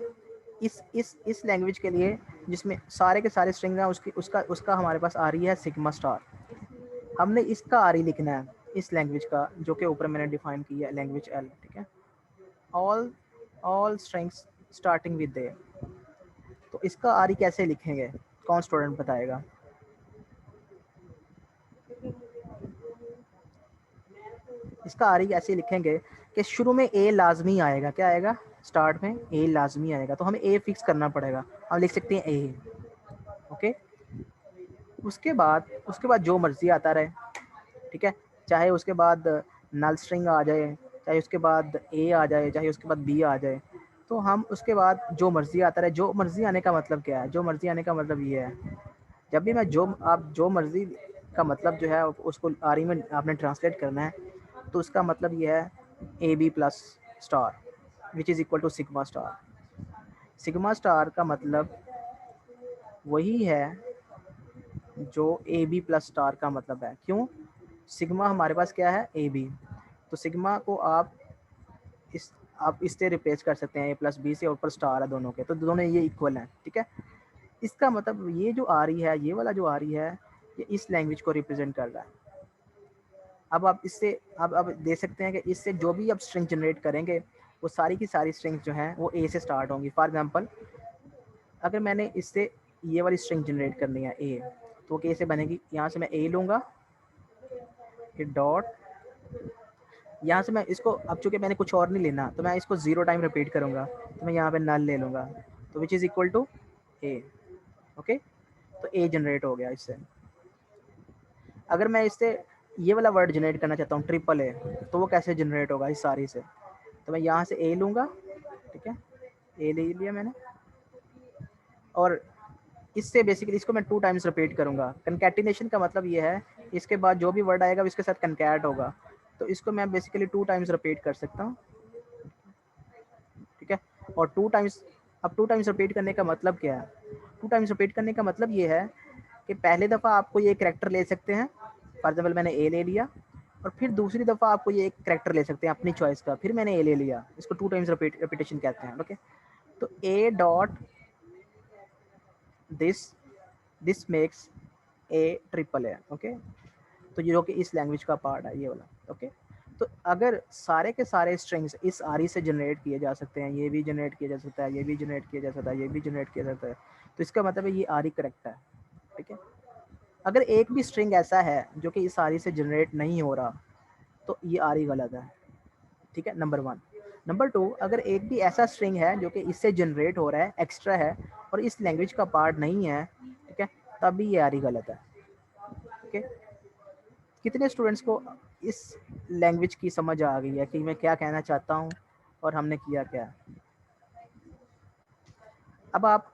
इस लैंग्वेज के लिए जिसमें सारे के सारे स्ट्रिंग हैं उसका हमारे पास आ रही है सिग्मा स्टार। हमने इसका आ रही लिखना है इस लैंग्वेज का, जो कि ऊपर मैंने डिफाइन किया है, लैंग्वेज एल, ठीक है। ऑल स्ट्रिंग्स स्टार्टिंग विद ए। तो इसका आ रही कैसे लिखेंगे? कौन स्टूडेंट बताएगा? इसका आ रही ऐसे लिखेंगे कि शुरू में ए लाजमी आएगा। क्या आएगा? स्टार्ट में ए लाजमी आएगा, तो हमें ए फिक्स करना पड़ेगा। हम लिख सकते हैं ए, ओके। उसके बाद जो मर्जी आता रहे, ठीक है, चाहे उसके बाद नल स्ट्रिंग आ जाए, चाहे उसके बाद ए आ जाए, चाहे उसके बाद बी आ जाए, तो हम उसके बाद जो मर्जी आता रहे। जो मर्जी आने का मतलब क्या है? जो मर्जी आने का मतलब ये है, जब भी मैं जो मर्जी का मतलब जो है उसको आरी में आपने ट्रांसलेट करना है, तो उसका मतलब ये है A B plus star which is equal to sigma star. Sigma star का मतलब वही है जो ए बी प्लस स्टार का मतलब है। क्यों? सिग्मा हमारे पास क्या है? A B. तो सिग्मा को आप इससे रिप्लेस कर सकते हैं ए प्लस बी से, और ऊपर स्टार है दोनों के, तो दोनों ये इक्वल हैं, ठीक है। इसका मतलब ये जो आ रही है, ये वाला जो आ रही है, ये इस लैंग्वेज को रिप्रेजेंट कर रहा है। अब आप इससे अब दे सकते हैं कि इससे जो भी आप स्ट्रिंग जनरेट करेंगे वो सारी की सारी स्ट्रिंग्स जो हैं वो ए से स्टार्ट होंगी। फॉर एग्जांपल अगर मैंने इससे ये वाली स्ट्रिंग जनरेट करनी है ए, तो वो कैसे बनेगी? यहाँ से मैं ए लूँगा, फिर डॉट, यहाँ से मैं इसको, अब चूँकि मैंने कुछ और नहीं लेना, तो मैं इसको 0 टाइम रिपीट करूँगा, तो मैं यहाँ पे नल ले लूँगा, तो which is equal to A, okay. तो ए जनरेट हो गया इससे। अगर मैं इससे ये वाला वर्ड जनरेट करना चाहता हूँ ट्रिपल ए, तो वो कैसे जनरेट होगा इस सारी से? तो मैं यहाँ से ए लूँगा, ठीक है, ए ले लिया मैंने, और इससे बेसिकली इसको मैं 2 टाइम्स रिपीट करूँगा। कंकैटिनेशन का मतलब ये है इसके बाद जो भी वर्ड आएगा इसके साथ कंकैट होगा, तो इसको मैं बेसिकली 2 टाइम्स रिपीट कर सकता हूँ, ठीक है। और 2 टाइम्स, अब 2 टाइम्स रिपीट करने का मतलब क्या है? 2 टाइम्स रिपीट करने का मतलब ये है कि पहले दफ़ा आपको ये कैरेक्टर ले सकते हैं, फॉर एग्जाम्पल मैंने ए ले लिया, और फिर दूसरी दफ़ा आपको ये एक कैरेक्टर ले सकते हैं अपनी चॉइस का, फिर मैंने ए ले लिया, इसको 2 टाइम्स रिपीटेशन कहते हैं। ओके, तो ए dot this makes a triple A. Okay, तो ये जो कि इस लैंग्वेज का पार्ट है ये वाला। ओके, तो अगर सारे के सारे स्ट्रिंग्स इस आरी से जनरेट किए जा सकते हैं, ये भी जनरेट किया जा सकता है, ये भी जनरेट किया जा सकता है, ये भी जनरेट किया जाता है, तो इसका मतलब है ये आरी करेक्ट है। ठीक है, अगर एक भी स्ट्रिंग ऐसा है जो कि इस आरी से जनरेट नहीं हो रहा तो ये आरी गलत है। ठीक है, नंबर 1। नंबर 2, अगर एक भी ऐसा स्ट्रिंग है जो कि इससे जनरेट हो रहा है, एक्स्ट्रा है और इस लैंग्वेज का पार्ट नहीं है, ठीक है, तब भी ये आरी गलत है। ओके, कितने स्टूडेंट्स को इस लैंग्वेज की समझ आ गई है कि मैं क्या कहना चाहता हूँ और हमने किया क्या? अब आप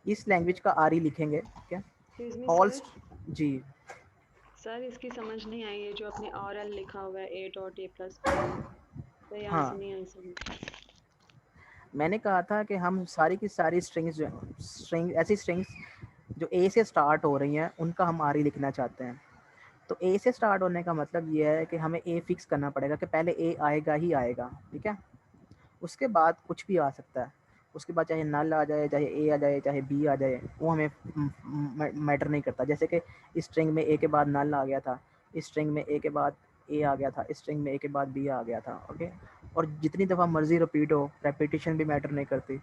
इस लैंग्वेज का आरी लिखेंगे, ठीक है, एक्सक्यूज मी ऑल सर, जी सर इसकी समझ नहीं आई है जो आपने RL लिखा हुआ है A dot A plus B, तो यहाँ से हाँ, नहीं आई समझ। मैंने कहा था कि हम सारी की सारी स्ट्रिंग्स ऐसी स्ट्रिंग्स जो ए से स्टार्ट हो रही हैं उनका हम आरी लिखना चाहते हैं। तो ए से स्टार्ट होने का मतलब ये है कि हमें ए फिक्स करना पड़ेगा कि पहले ए आएगा ही आएगा। ठीक है, उसके बाद कुछ भी आ सकता है, उसके बाद चाहे नल आ जाए, चाहे ए आ जाए, चाहे बी आ जाए, वो हमें मैटर नहीं करता। जैसे कि इस स्ट्रिंग में ए के बाद नल आ गया था, इस स्ट्रिंग में ए के बाद ए आ गया था, इस स्ट्रिंग में ए के बाद बी आ गया था। ओके, और जितनी दफ़ा मर्जी रिपीट हो, रेपिटेशन भी मैटर नहीं करती।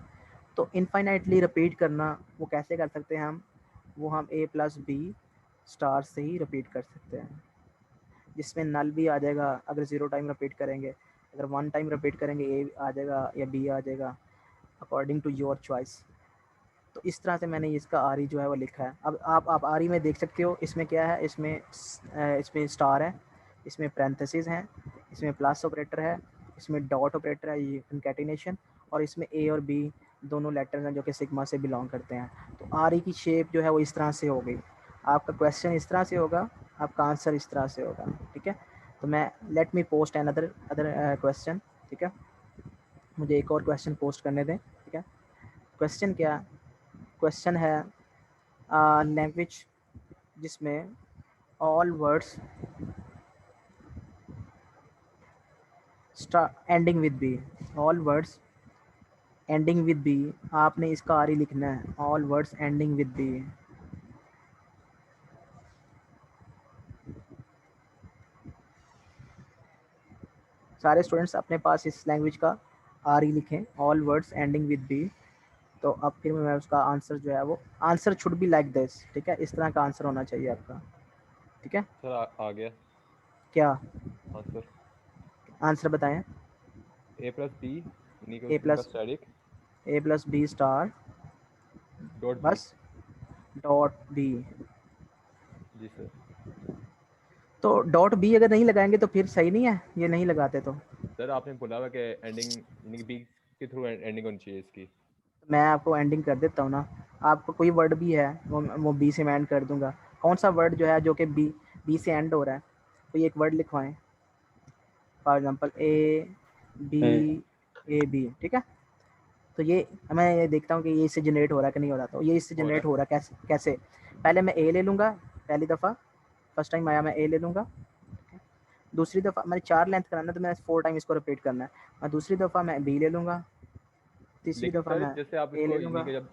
तो इनफाइनाइटली रिपीट करना वो कैसे कर सकते हैं हम ए प्लस बी स्टार से ही रिपीट कर सकते हैं, जिसमें नल भी आ जाएगा अगर 0 टाइम रिपीट करेंगे, अगर 1 टाइम रिपीट करेंगे ए आ जाएगा या बी आ जाएगा, अकॉर्डिंग टू योर चॉइस। तो इस तरह से मैंने इसका आरी जो है वो लिखा है। अब आप आरी में देख सकते हो इसमें क्या है, इसमें स्टार है, इसमें पैरेंथेसिस हैं, इसमें प्लस ऑपरेटर है, इसमें डॉट ऑपरेटर है, ये कंकैटिनेशन, और इसमें ए और बी दोनों लेटर्स हैं जो कि सिग्मा से बिलोंग करते हैं। तो आरी की शेप जो है वो इस तरह से हो गई। आपका क्वेश्चन इस तरह से होगा, आपका आंसर इस तरह से होगा। ठीक है, तो मैं let me post N other question. ठीक है, मुझे एक और क्वेश्चन पोस्ट करने दें। ठीक है, क्वेश्चन क्या, क्वेश्चन है लैंग्वेज जिसमें all words ending with B, all words ending with B, आपने इसका आरी लिखना है, all words ending with B. सारे स्टूडेंट्स अपने पास इस लैंग्वेज का आरी लिखें, all words ending with B. तो अब फिर मैं उसका आंसर जो है वो answer should be like this. ठीक है, इस तरह का आंसर होना चाहिए आपका। ठीक है, सर आ गया क्या आंसर। आंसर बताएं? ए प्लस बी यानी कि ए उनका plus B star dot B. बस डॉट बी। जी सर। तो डॉट बी अगर नहीं लगाएंगे तो फिर सही नहीं है, ये नहीं लगाते तो। सर आपने बोला हुआ कि एंडिंग यानी कि बी के थ्रू एंडिंग होनी चाहिए इसकी। मैं आपको एंडिंग कर देता हूँ ना, आपको कोई वर्ड भी है वो बी से मैं एंड कर दूंगा। कौन सा वर्ड जो है जो कि बी से एंड हो रहा है, कोई एक वर्ड लिखवाएं, फॉर एग्जांपल ए बी। ठीक है, तो ये मैं ये देखता हूँ कि ये इससे जनरेट हो रहा है कि नहीं हो रहा। तो ये इससे जनरेट हो रहा है कैसे, पहले मैं ए ले लूँगा, पहली दफ़ा फर्स्ट टाइम आया मैं ए ले लूँगा, दूसरी दफ़ा मैंने 4 लेंथ कराना तो मैंने 4 टाइम इसको रिपीट करना है, मैं दूसरी दफ़ा मैं बी ले लूँगा, तीसरी लेकिन दफ़ा सर मैं जैसे आप ए ले इसको लूँगा, यानी कि जब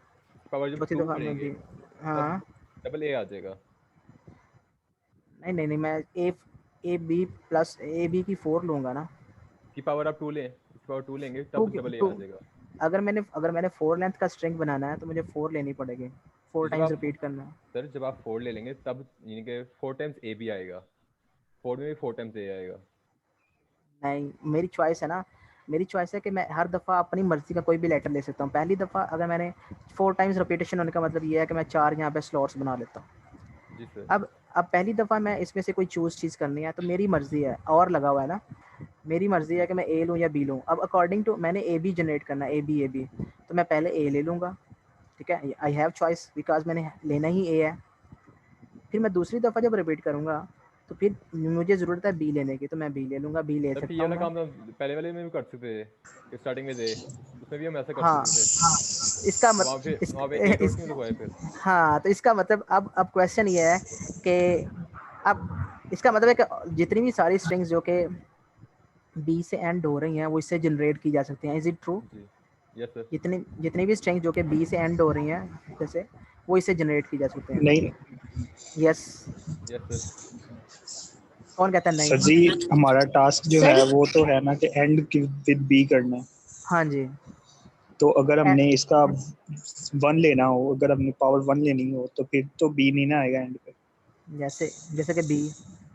पावर जब चौथी प्रूव दफ़ा मैं करेंगे बी। तब हाँ, डबल ए आ जाएगा। नहीं मैं A B plus A B की 4 लूँगा ना। की पावर आप 2 लें, इसकी पावर 2 लेंगे टू तब डबल ए टू आ जाएगा। अगर मैंने 4 लेंथ का स्ट्रिंग बनाना है तो मुझे 4 लेनी पड़ेगी, 4 जब टाइम्स आप रिपीट करना है। सर जब आप 4 ले लेंगे तब यानी कि 4 टाइम्स ए भी आएगा, 4 में भी 4 टाइम्स ए आएगा। नहीं, मेरी चॉइस है ना, मेरी चॉइस है कि मैं हर दफ़ा अपनी मर्ज़ी का कोई भी लेटर ले सकता हूँ। पहली दफ़ा अगर मैंने 4 टाइम्स रिपीटेशन होने का मतलब ये है कि मैं 4 यहाँ पे स्लॉट्स बना लेता हूँ। जी सर। अब पहली दफ़ा मैं इसमें से कोई चूज़ चीज़ करनी है तो मेरी मर्ज़ी है, और लगा हुआ है ना, मेरी मर्ज़ी है कि मैं ए लूँ या बी लूँ। अब अकॉर्डिंग टू मैंने ए बी जनरेट करना है, ए बी तो मैं पहले ए ले लूँगा। ठीक है, आई हैव चॉइस बिकॉज मैंने लेना ही ए है। फिर मैं दूसरी दफ़ा जब रिपीट करूँगा तो फिर मुझे ज़रूरत है बी लेने की, तो मैं बी ले लूँगा, बी ले तब सकता ये हूँ वाला मैं। काम तो पहले वाले में भी कर सकते थे, स्टार्टिंग में थे उसमें भी हम ऐसा कर हाँ सकते थे। इसका तो वहाँ पे इस, वहाँ पे ए डॉट इस क्यों लगवाए फिर? हाँ तो इसका मतलब अब क्वेश्चन ये है कि अब इसका मतलब है कि जितनी भी सारी स्ट्रिंग्स जो कि बी से एंड हो रही हैं वो इससे जनरेट की जा सकती हैं। Is it true? जी यस सर। जितनी जितनी भी स्ट्रिंग्स जो कि बी से एंड हो रही हैं जैसे वो इससे जनरेट की जा सकते हैं। नहीं यस, यस सर। कौन कहता है सर नहीं? जी, हमारा टास्क जो सर है वो तो है ना कि एंड विद बी करना है। हाँ जी। तो अगर ए- हमने इसका 1 लेना हो, अगर हमने पावर 1 लेनी हो तो फिर तो बी नहीं ना आएगा एंड पे। जैसे जैसे कि बी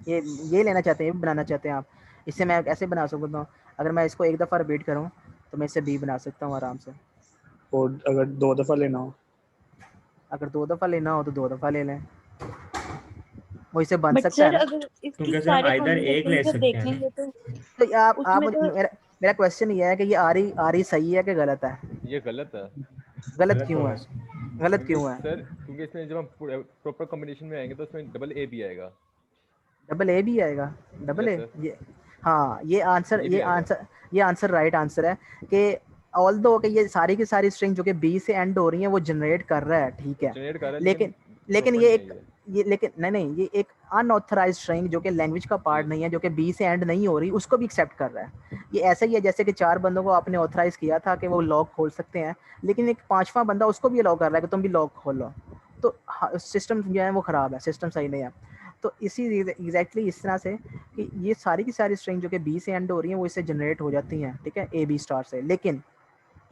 ये लेना चाहते हैं, ये बनाना चाहते हैं आप, इससे मैं ऐसे बना सकता हूँ। अगर मैं इसको एक दफ़ा रिपीट करूँ तो मैं इससे बी बना सकता हूँ आराम से। और अगर 2 दफा लेना हो अगर 2 दफ़ा लेना हो तो 2 दफ़ा ले लें, वो इससे बन बट सकता है सर ना। अगर इसकी क्योंकि सर हम सारे आइदर एक कॉम्बिनेशन ले जब सकते हैं ना। देखेंगे तो तो आप उसमें तो मेरा क्वेश्चन ये है कि ये आरी सही है कि गलत है? ये गलत है। गलत गलत क्यों होगा है? सर। गलत क्योंकि क्यों है? सर क्योंकि इसमें जब हम प्रॉपर कॉम्बिनेशन में आएंगे तो इसमें डबल ए भी आएगा। डबल ए भी आएगा? डबल यस ए सर। ये, हाँ ये भी आएगा। ये आंसर राइट आंसर है कि ऑल दो कि ये सारी की सारी स्ट्रिंग जो कि बी से एंड हो रही है वो जनरेट कर रहा है, ठीक है। जनरेट कर रहा है लेकिन लेकिन प्रॉपर ये नहीं एक है ये लेकिन नहीं ये एक अनऑथराइज स्ट्रिंग जो कि लैंग्वेज का पार्ट जी। नहीं है, जो कि बी से एंड नहीं हो रही, उसको भी एक्सेप्ट कर रहा है। ये ऐसा ही है जैसे कि 4 बंदों को आपने ऑथराइज किया था कि वो लॉक खोल सकते हैं, लेकिन एक 5वां बंदा उसको भी अलाउ कर रहा है कि तुम भी लॉक खोलो, तो सिस्टम जो है वो ख़राब है, सिस्टम सही नहीं है। तो इसी एग्जैक्टली इस तरह से कि ये सारी की सारी स्ट्रिंग जो कि बी से एंड हो रही है वो इससे जनरेट हो जाती हैं, ठीक है, ए बी स्टार से। लेकिन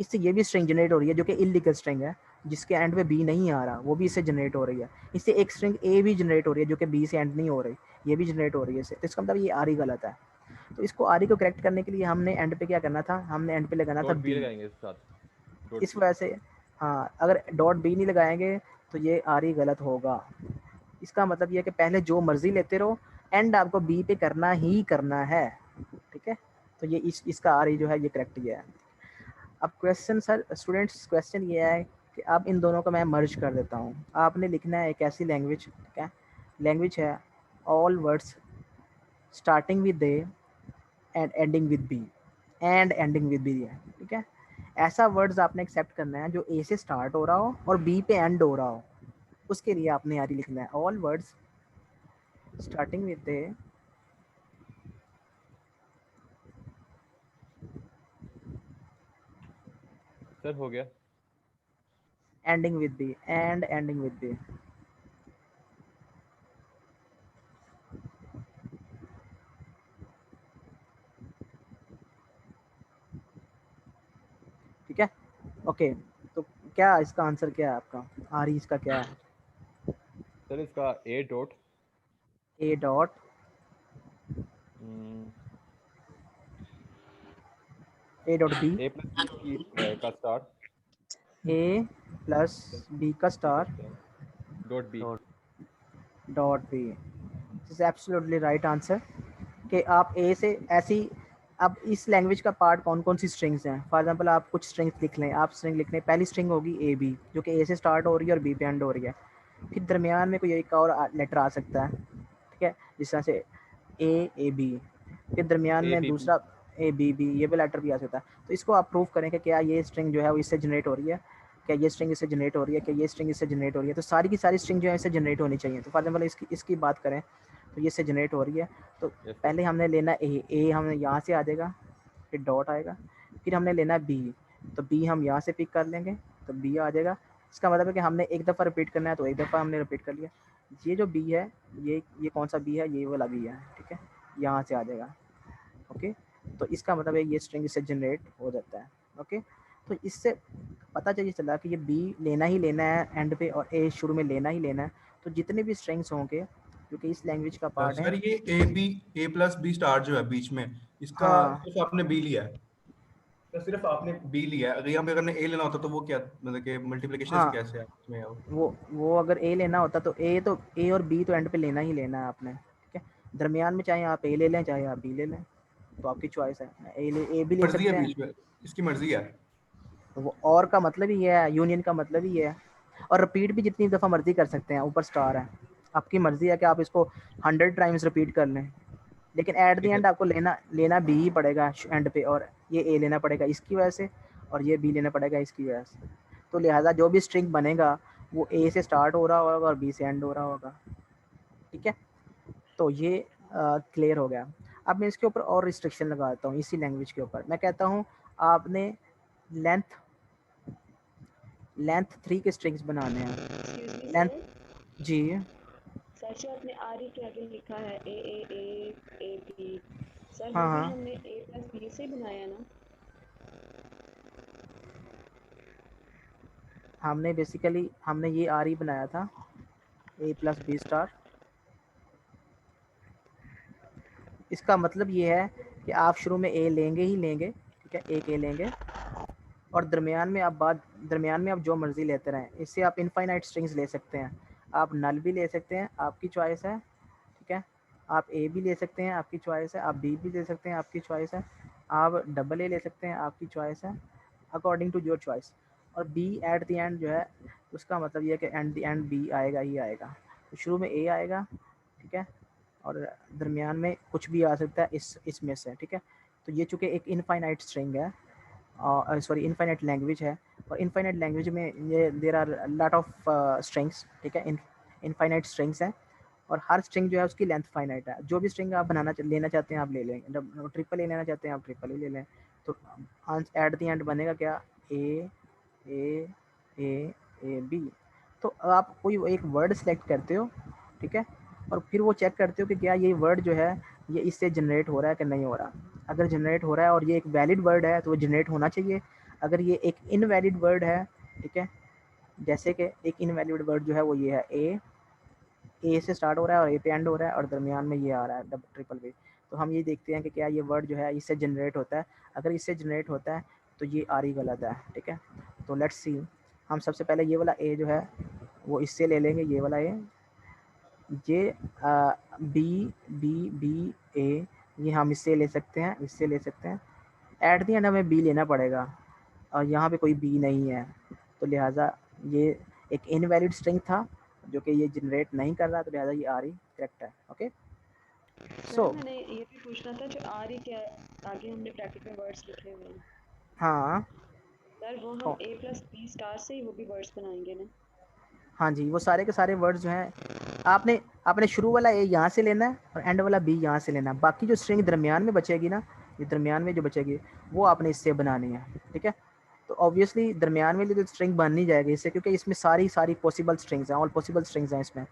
इससे ये भी स्ट्रिंग जनरेट हो रही है जो कि इलीगल स्ट्रिंग है, जिसके एंड पे बी नहीं आ रहा, वो भी इससे जनरेट हो रही है। इससे एक स्ट्रिंग ए भी जनरेट हो रही है जो कि बी से एंड नहीं हो रही, ये भी जनरेट हो रही है इससे। तो इसका मतलब ये आर ही गलत है। तो इसको आर ही को करेक्ट करने के लिए हमने एंड पे क्या करना था, हमने एंड पे लगाना था डॉट बी बी। लगाएंगे इसके साथ। डॉट इस बी। वजह से हाँ, अगर डॉट बी नहीं लगाएंगे तो ये आर ही गलत होगा। इसका मतलब ये है कि पहले जो मर्जी लेते रहो, एंड आपको बी पे करना ही करना है, ठीक है। तो ये इसका आर ही जो है ये करेक्ट ही है। अब क्वेश्चन सर स्टूडेंट्स, क्वेश्चन ये है कि अब इन दोनों को मैं मर्ज कर देता हूँ। आपने लिखना है एक ऐसी लैंग्वेज, ठीक है, लैंग्वेज है all words starting with A and ending with B, and ending with B है, ठीक है। ऐसा वर्ड्स आपने एक्सेप्ट करना है जो ए से स्टार्ट हो रहा हो और बी पे एंड हो रहा हो, उसके लिए आपने यारी लिखना है all words starting with A sir हो गया। Ending with B, and ending with B. ठीक है, ओके। तो क्या इसका आंसर क्या है आपका, आर इसका क्या है? सर इसका A dot A dot A dot B, A plus की का स्टार ए प्लस बी का star dot B. Dot B is absolutely right answer. कि आप ए से ऐसी, अब इस लैंग्वेज का पार्ट कौन कौन सी स्ट्रिंग्स हैं। फॉर एग्जांपल आप कुछ स्ट्रिंग्स लिख लें, आप स्ट्रिंग लिख लें, पहली स्ट्रिंग होगी ए बी जो कि ए से स्टार्ट हो रही है और बी पे एंड हो रही है। फिर दरमियान में कोई एक और लेटर आ सकता है, ठीक है, जिस तरह से ए बी, फिर दरमियान ए में बी बी। दूसरा ए बी बी, ये भी लेटर भी आ सकता है। तो इसको आप प्रूव करें कि क्या ये स्ट्रिंग जो है वो इससे जनरेट हो रही है, क्या ये स्ट्रिंग इससे जनरेट हो रही है, क्या ये स्ट्रिंग इससे जनरेट हो रही है। तो सारी की सारी स्ट्रिंग जो है इससे जनरेट होनी चाहिए। तो फॉर एग्जाम्पल इसकी बात करें तो ये इससे जनरेट हो रही है। तो यस सर। पहले हमने लेना ए हमें यहाँ से आ जाएगा, फिर डॉट आएगा, फिर हमने लेना बी, तो बी हम यहाँ से पिक कर लेंगे तो बी आ जाएगा। इसका मतलब है कि हमने एक दफ़ा रिपीट करना है तो एक दफ़ा हमने रिपीट कर लिया। ये जो बी है ये कौन सा बी है, ये वाला बी है, ठीक है, यहाँ से आ जाएगा। ओके, तो इसका मतलब है ये स्ट्रिंग इससे जनरेट हो जाता है। ओके, तो इससे पता चलिए चला कि ये बी लेना ही लेना है एंड पे और ए शुरू में लेना ही लेना है। तो जितने भी स्ट्रिंग्स होंगे जो कि इस लैंग्वेज का पार्ट सर है। ये ए प्लस बी स्टार जो है बीच में, इसका हाँ सिर्फ आपने बी लिया है, तो सिर्फ आपने बी लिया है। अगर यहाँ पे अगर ए लेना होता तो वो क्या, मतलब कि मल्टीप्लिकेशन हाँ, कैसे है उसमें वो? वो अगर ए लेना होता तो ए और बी तो एंड पे लेना ही लेना है आपने, ठीक है। दरमियान में चाहे आप ए ले लें चाहे आप बी ले लें, तो आपकी चॉइस है। ए भी ले मर्जी है सकते हैं। बीच में, इसकी मर्जी है। तो वो और का मतलब ही है, यूनियन का मतलब ही है। और रिपीट भी जितनी दफ़ा मर्जी कर सकते हैं, ऊपर स्टार है, आपकी मर्जी है कि आप इसको 100 टाइम्स रिपीट कर लें, लेकिन एट द ठीक है। एंड आपको लेना बी ही पड़ेगा एंड पे, और ये ए लेना पड़ेगा इसकी वजह से, और ये बी लेना पड़ेगा इसकी वजह से। तो लिहाजा जो भी स्ट्रिंग बनेगा वो ए से स्टार्ट हो रहा होगा और बी से एंड हो रहा होगा। ठीक है, तो ये क्लियर हो गया। अब मैं इसके ऊपर और रिस्ट्रिक्शन लगा देता हूँ इसी लैंग्वेज के ऊपर। मैं कहता हूँ आपने लेंथ 3 के स्ट्रिंग्स बनाने हैं। एक्सक्यूज मी लेंथ सर, जी सर जो आपने आर के आगे लिखा है ए बी, सर हाँ वो भी हाँ हमने ए प्लस बी से ही बनाया ना? हमने बेसिकली हमने ये आर ही बनाया था, ए प्लस बी स्टार। इसका मतलब ये है कि आप शुरू में ए लेंगे ही लेंगे, ठीक है, एक ए लेंगे, और दरमियान में आप जो मर्जी लेते रहें। इससे आप इनफाइनाइट स्ट्रिंग्स ले सकते हैं, आप नल भी ले सकते हैं, आपकी चॉइस है। ठीक है, आप ए भी ले सकते हैं, आपकी चॉइस है, आप बी भी ले सकते हैं, आपकी चॉइस है, आप डबल ए ले सकते हैं, आपकी चॉइस है, अकॉर्डिंग टू योर चॉइस। और बी एट द एंड जो है उसका मतलब ये है कि एट द एंड बी आएगा ही आएगा। तो शुरू में ए आएगा, ठीक है, और दरमियान में कुछ भी आ सकता है इसमें से। ठीक है, तो ये चूँकि एक इनफाइनाइट स्ट्रिंग है, सॉरी इनफाइनाइट लैंग्वेज है, और इनफाइनाइट लैंग्वेज में ये there are lot of strings. ठीक है, इनफाइनाइट स्ट्रिंग्स हैं, और हर स्ट्रिंग जो है उसकी लेंथ फाइनाइट है। जो भी स्ट्रिंग आप लेना चाहते हैं आप ले लें, ट्रिपल ए लेना चाहते हैं आप ट्रिपल ए ले लें। तो एट द एंड बनेगा क्या, ए ए ए ए बी। तो आप कोई एक वर्ड सेलेक्ट करते हो, ठीक है, और फिर वो चेक करते हो कि क्या ये वर्ड जो है ये इससे जनरेट हो रहा है कि नहीं हो रहा। अगर जनरेट हो रहा है और ये एक वैलिड वर्ड है तो वो जनरेट होना चाहिए। अगर ये एक इनवैलिड वर्ड है, ठीक है, जैसे कि एक इनवैलिड वर्ड जो है वो ये है ए से स्टार्ट हो रहा है और ए पे एंड हो रहा है और दरमियान में ये आ रहा है ट्रिपल बी, तो हम ये देखते हैं कि क्या ये वर्ड जो है इससे जनरेट होता है। अगर इससे जनरेट होता है तो ये आर ही गलत है। ठीक है, तो लेट्स सी, हम सबसे पहले ये वाला ए जो है वो इससे ले लेंगे, ये वाला ए, ये बी बी बी ए, ये हम इससे ले सकते हैं, इससे ले सकते हैं। एट द एंड हमें बी लेना पड़ेगा, और यहाँ पे कोई बी नहीं है, तो लिहाजा ये एक इनवैलिड स्ट्रिंग था जो कि ये जनरेट नहीं कर रहा, तो लिहाजा ये आर ही करेक्ट है। ओके, सो मैंने ये भी पूछना था, जो आर ही के आगे हमने ब्रैकेट में वर्ड्स लिखे हुए हैं, हाँ सर वो हम ए प्लस बी स्टार से ही वो भी वर्ड्स बनाएंगे ना? हाँ जी, वो सारे के सारे वर्ड्स जो हैं आपने शुरू वाला ए यहाँ से लेना है और एंड वाला बी यहाँ से लेना है। बाकी जो स्ट्रिंग दरमियान में बचेगी ना, ये दरमियान में जो बचेगी वो आपने इससे बनानी है। ठीक है, तो ऑब्वियसली दरमियान में जो स्ट्रिंग बन नहीं जाएगी इससे, क्योंकि इसमें सारी पॉसिबल स्ट्रिंग्स हैं, ऑल पॉसिबल स्ट्रिंग्स हैं इसमें।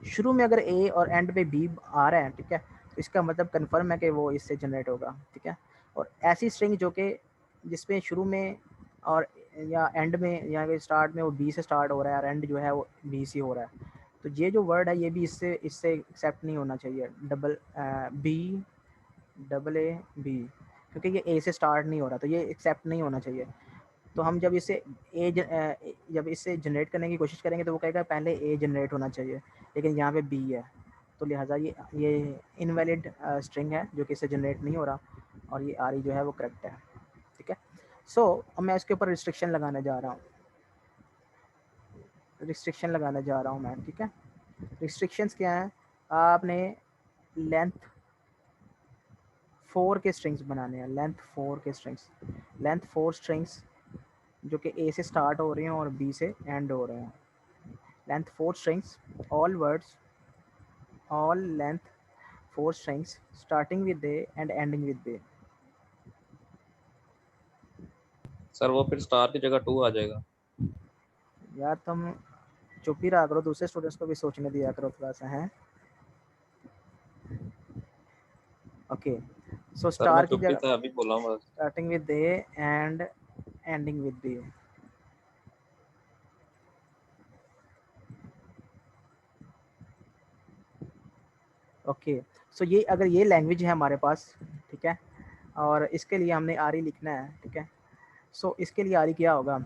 शुरू में अगर ए और एंड पे बी आ रहा है, ठीक है, तो इसका मतलब कन्फर्म है कि वो इससे जनरेट होगा। ठीक है, और ऐसी स्ट्रिंग जो कि जिसमें शुरू में और या एंड में या स्टार्ट में वो बी से स्टार्ट हो रहा है और एंड जो है वो बी से हो रहा है, तो ये जो वर्ड है ये भी इससे एक्सेप्ट नहीं होना चाहिए, डबल ए बी, क्योंकि ये ए से स्टार्ट नहीं हो रहा, तो ये एक्सेप्ट नहीं होना चाहिए। तो हम जब जब इससे जनरेट करने की कोशिश करेंगे तो वो कहेगा पहले ए जनरेट होना चाहिए, लेकिन यहाँ पे बी है, तो लिहाजा ये इनवैलिड स्ट्रिंग है जो कि इससे जनरेट नहीं हो रहा, और ये आर जो है वो करेक्ट है। ठीक है, सो अब मैं इसके ऊपर रिस्ट्रिक्शन लगाने जा रहा हूँ, मैं। ठीक है, रिस्ट्रिक्शंस क्या हैं, आपने लेंथ 4 के स्ट्रिंग्स बनाने हैं, लेंथ 4 स्ट्रिंग्स जो कि ए से स्टार्ट हो रहे हैं और बी से एंड हो रहे हैं। Length 4 strings, all length 4 strings starting with A and ending with B. Sir वो फिर स्टार की जगह 2 आ जाएगा। यार तुम चुप ही रहा करो, दूसरे स्टूडेंट्स को भी सोचने दिया करो थोड़ा सा, है। ओके, सो सर मैं स्टार की चुप ही जगह था, अभी बोला हूँ बस। Starting with A and ending with B. Okay, so ये अगर ये लैंग्वेज है हमारे पास, ठीक है, और इसके लिए हमने आर लिखना है। ठीक है, सो इसके लिए आर क्या होगा,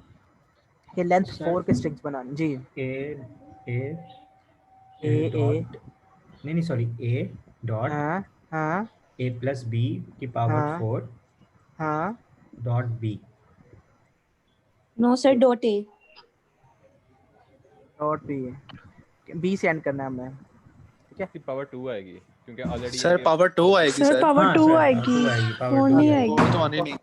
ये लेंथ 4 के स्ट्रिंग्स बनाने जी। ए डॉट नहीं सॉरी ए डॉट हाँ हाँ ए प्लस बी की पावर 4 हाँ dot B. No sir, dot A. Dot B, B से एंड करना है हमें। इसकी पावर 2 आएगी क्योंकि ऑलरेडी सर पावर 2 आएगी सर सर। पावर हाँ 2 सर, आएगी, टू आएगी, पावर 4 टू नहीं आएगी, आएगी। तो आने नहीं।